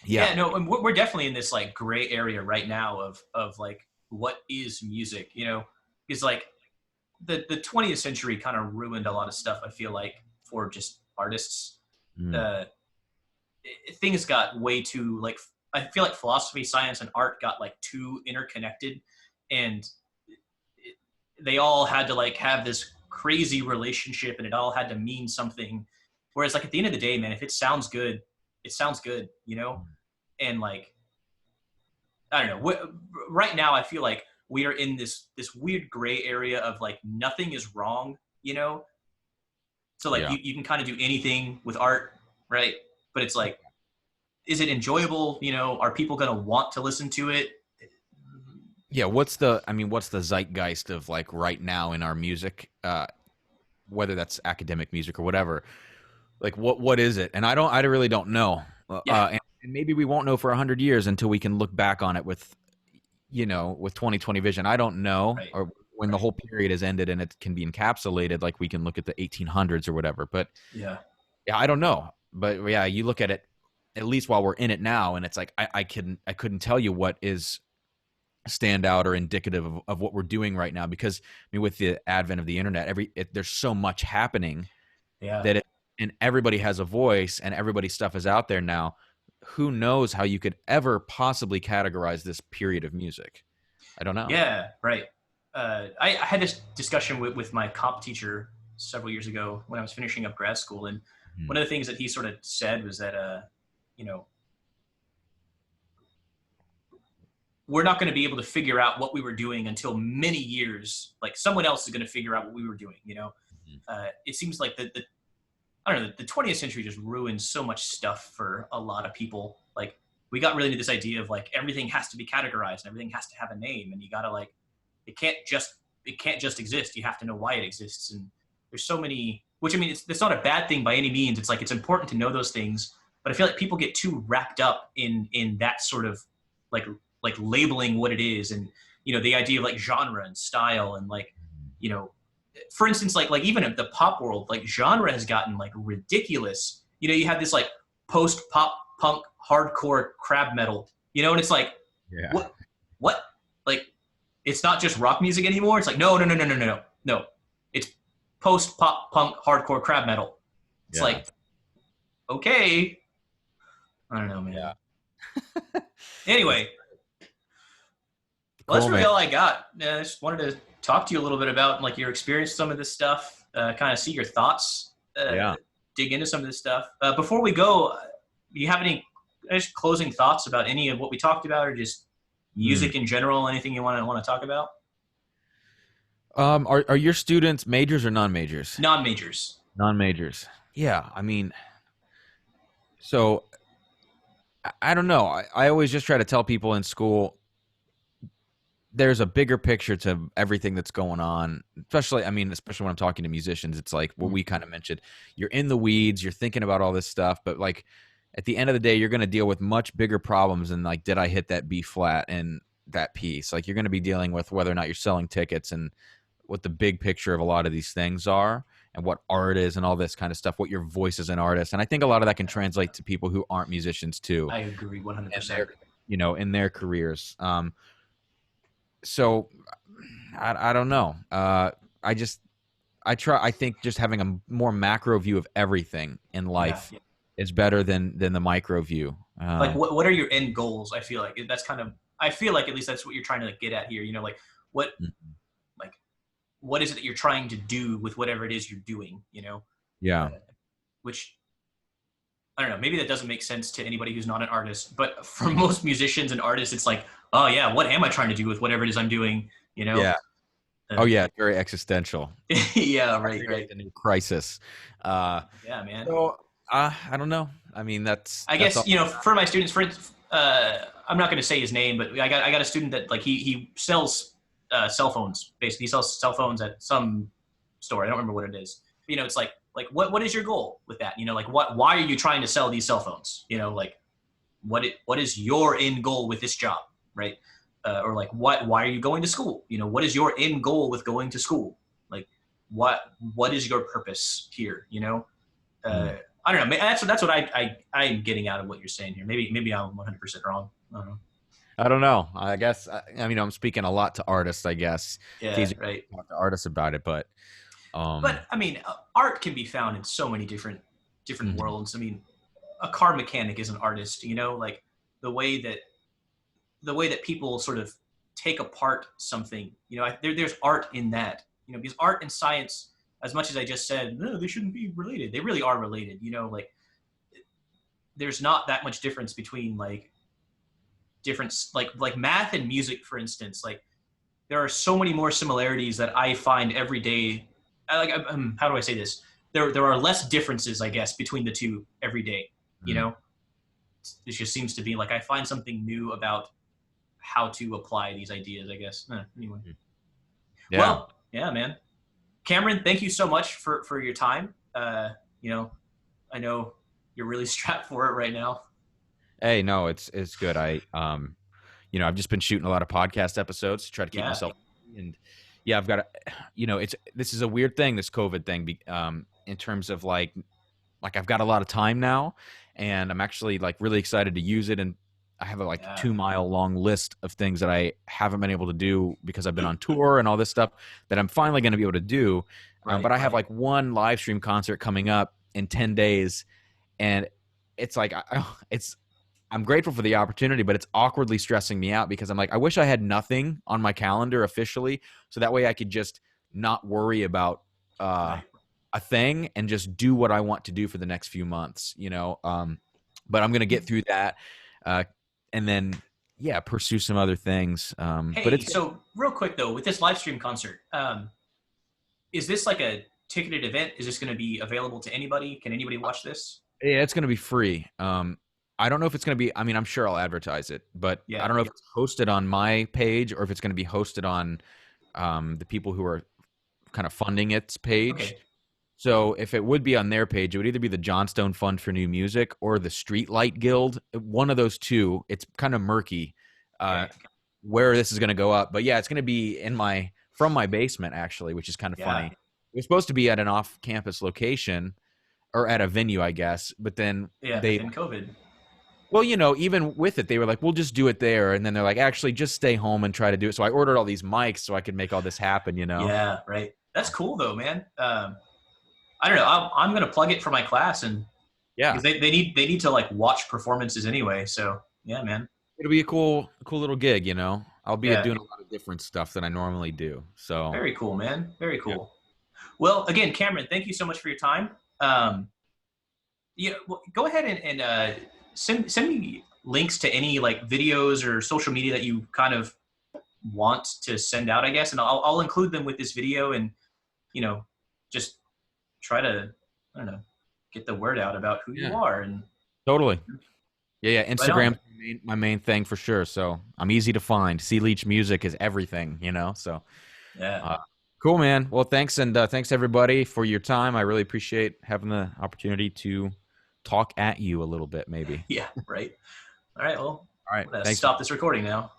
yeah, Yeah. No, and we're definitely in this like gray area right now of like what is music, because like the 20th century kind of ruined a lot of stuff. I feel like for just artists, mm, uh, things got way too like. I feel like philosophy, science, and art got like too interconnected, and they all had to like have this crazy relationship, and it all had to mean something. Whereas like at the end of the day, man, if it sounds good, it sounds good, And like I don't know. Right now, I feel like we are in this weird gray area of like nothing is wrong. So like yeah. you can kind of do anything with art, right? But it's like, is it enjoyable? Are people gonna want to listen to it? Yeah, what's the zeitgeist of like right now in our music, whether that's academic music or whatever? Like what is it? And I really don't know. Yeah, And maybe we won't know for 100 years until we can look back on it with 2020 vision. I don't know, right, or when the right. whole period is ended and it can be encapsulated, like we can look at the 1800s or whatever. But Yeah, yeah, I don't know. But yeah, you look at it at least while we're in it now, and it's like I couldn't tell you what is standout or indicative of what we're doing right now, because I mean, with the advent of the internet, there's so much happening yeah. that and everybody has a voice and everybody's stuff is out there now. Who knows how you could ever possibly categorize this period of music? I don't know. Yeah, right. I had this discussion with my comp teacher several years ago when I was finishing up grad school, and Mhm. one of the things that he sort of said was that, you know, we're not going to be able to figure out what we were doing until many years. Like someone else is going to figure out what we were doing. It seems like the I don't know, the 20th century just ruined so much stuff for a lot of people. Like we got really into this idea of like everything has to be categorized and everything has to have a name, and you gotta like it can't just it can't just exist. You have to know why it exists. And there's so many, which I mean, it's not a bad thing by any means. It's like it's important to know those things, but I feel like people get too wrapped up in that sort of like like labeling what it is, and the idea of like genre and style and like you know for instance, like even in the pop world, like genre has gotten like ridiculous. You have this like post pop punk hardcore crab metal, and it's like Yeah. what like it's not just rock music anymore. It's like no no no no no no no no. It's post pop punk hardcore crab metal. It's Yeah. like okay, I don't know, man. Yeah. That's Anyway, well, that's cool, really man. all I got. I just wanted to talk to you a little bit about like your experience with some of this stuff, kind of see your thoughts, Yeah. dig into some of this stuff. Before we go, do you have any just closing thoughts about any of what we talked about, or just Hmm. music in general? Anything you want to talk about? Are your students majors or non-majors? Non-majors. Non-majors. Yeah. I mean, so I don't know. I always just try to tell people in school there's a bigger picture to everything that's going on. Especially when I'm talking to musicians, it's like what we kind of mentioned. You're in the weeds, you're thinking about all this stuff, but like at the end of the day, you're going to deal with much bigger problems than like, did I hit that B flat in that piece? Like you're going to be dealing with whether or not you're selling tickets and what the big picture of a lot of these things are and what art is and all this kind of stuff, what your voice as an artist. And I think a lot of that can translate to people who aren't musicians too, I agree and 100%. their, in their careers. So I don't know. I just I think just having a more macro view of everything in Yeah. life is better than the micro view. Like what are your end goals? I feel like that's kind of I feel like at least that's what you're trying to like get at here. Like what like what is it that you're trying to do with whatever it is you're doing? Uh, Yeah. which I don't know. Maybe that doesn't make sense to anybody who's not an artist, but for most musicians and artists, it's like, oh yeah, what am I trying to do with whatever it is I'm doing? Yeah. Oh yeah, very existential. Yeah, I right, create right. the new crisis. Uh, Yeah, man. so I don't know. I mean, I that's guess all. for my students, for instance, I'm not going to say his name, but I got a student that like he sells cell phones. Basically, he sells cell phones at some store. I don't remember what it is. But, it's like what is your goal with that? Like why are you trying to sell these cell phones? Like what is your end goal with this job, right? Or like why are you going to school? What is your end goal with going to school? Like what is your purpose here? Uh, Mm. I don't know. That's what I'm getting out of what you're saying here. Maybe I'm 100% wrong. I don't know. I don't know. I guess I mean I'm speaking a lot to artists. I guess it's Yeah, easy right. to talk to artists about it, but But I mean, art can be found in so many different mhm. worlds. I mean, a car mechanic is an artist. Like the way that people sort of take apart something. There's art in that. Because art and science, as much as I just said, no, they shouldn't be related. They really are related. Like there's not that much difference between like different like math and music, for instance. Like there are so many more similarities that I find every day. How do I say this? There are less differences, I guess, between the two every day. You Mm. know, it just seems to be like I find something new about how to apply these ideas. I guess. Anyway, Yeah. well, yeah, man. Cameron, thank you so much for your time. I know you're really strapped for it right now. Hey, no, it's good. I've just been shooting a lot of podcast episodes to try to keep Yeah, myself, and yeah, I've got to, this is a weird thing, this COVID thing, in terms of like I've got a lot of time now, and I'm actually like really excited to use it, and I have a like yeah, 2 mile long list of things that I haven't been able to do because I've been on tour and all this stuff that I'm finally going to be able to do. right, But I have right, like one live stream concert coming up in 10 days, and it's like I'm grateful for the opportunity, but it's awkwardly stressing me out because I'm like, I wish I had nothing on my calendar officially, so that way I could just not worry about uh, right. a thing and just do what I want to do for the next few months. But I'm gonna get through that, uh, and then yeah, pursue some other things. But Hey, it's so real quick though, with this live stream concert, is this like a ticketed event? Is this going to be available to anybody? Can anybody watch this? yeah, it's gonna be free. I don't know if it's gonna be. I mean, I'm sure I'll advertise it, but I Yeah. don't know if it's hosted on my page or if it's gonna be hosted on the people who are kind of funding its page. Okay. So if it would be on their page, it would either be the Johnstone Fund for New Music or the Streetlight Guild. One of those two. It's kind of murky uh, Okay. where this is going to go up. But yeah, it's going to be from my basement actually, which is kind of Yeah. funny. It was supposed to be at an off-campus location or at a venue, I guess. But then Yeah. But they, then COVID. well, even with it, they were like, "We'll just do it there," and then they're like, "Actually, just stay home and try to do it." So I ordered all these mics so I could make all this happen. Yeah. Right. That's cool though, man. I don't know. I'm going to plug it for my class, and Yeah. because they need to like watch performances anyway. So yeah, man. It'll be a cool little gig. I'll be Yeah. doing a lot of different stuff than I normally do. So Very cool, man. Very yeah, cool. Well, again, Cameron, thank you so much for your time. Well, go ahead and send me links to any like videos or social media that you kind of want to send out, I guess, and I'll include them with this video, and you know, just try to, I don't know, get the word out about who you yeah, are, and totally. Yeah. right on. Instagram's my main thing for sure. So I'm easy to find. C Leach Music is everything. So Yeah, uh, cool, man. Well, thanks and thanks everybody for your time. I really appreciate having the opportunity to talk at you a little bit, maybe. yeah, right. All right, well, All I'm right. gonna Thanks. stop this recording now.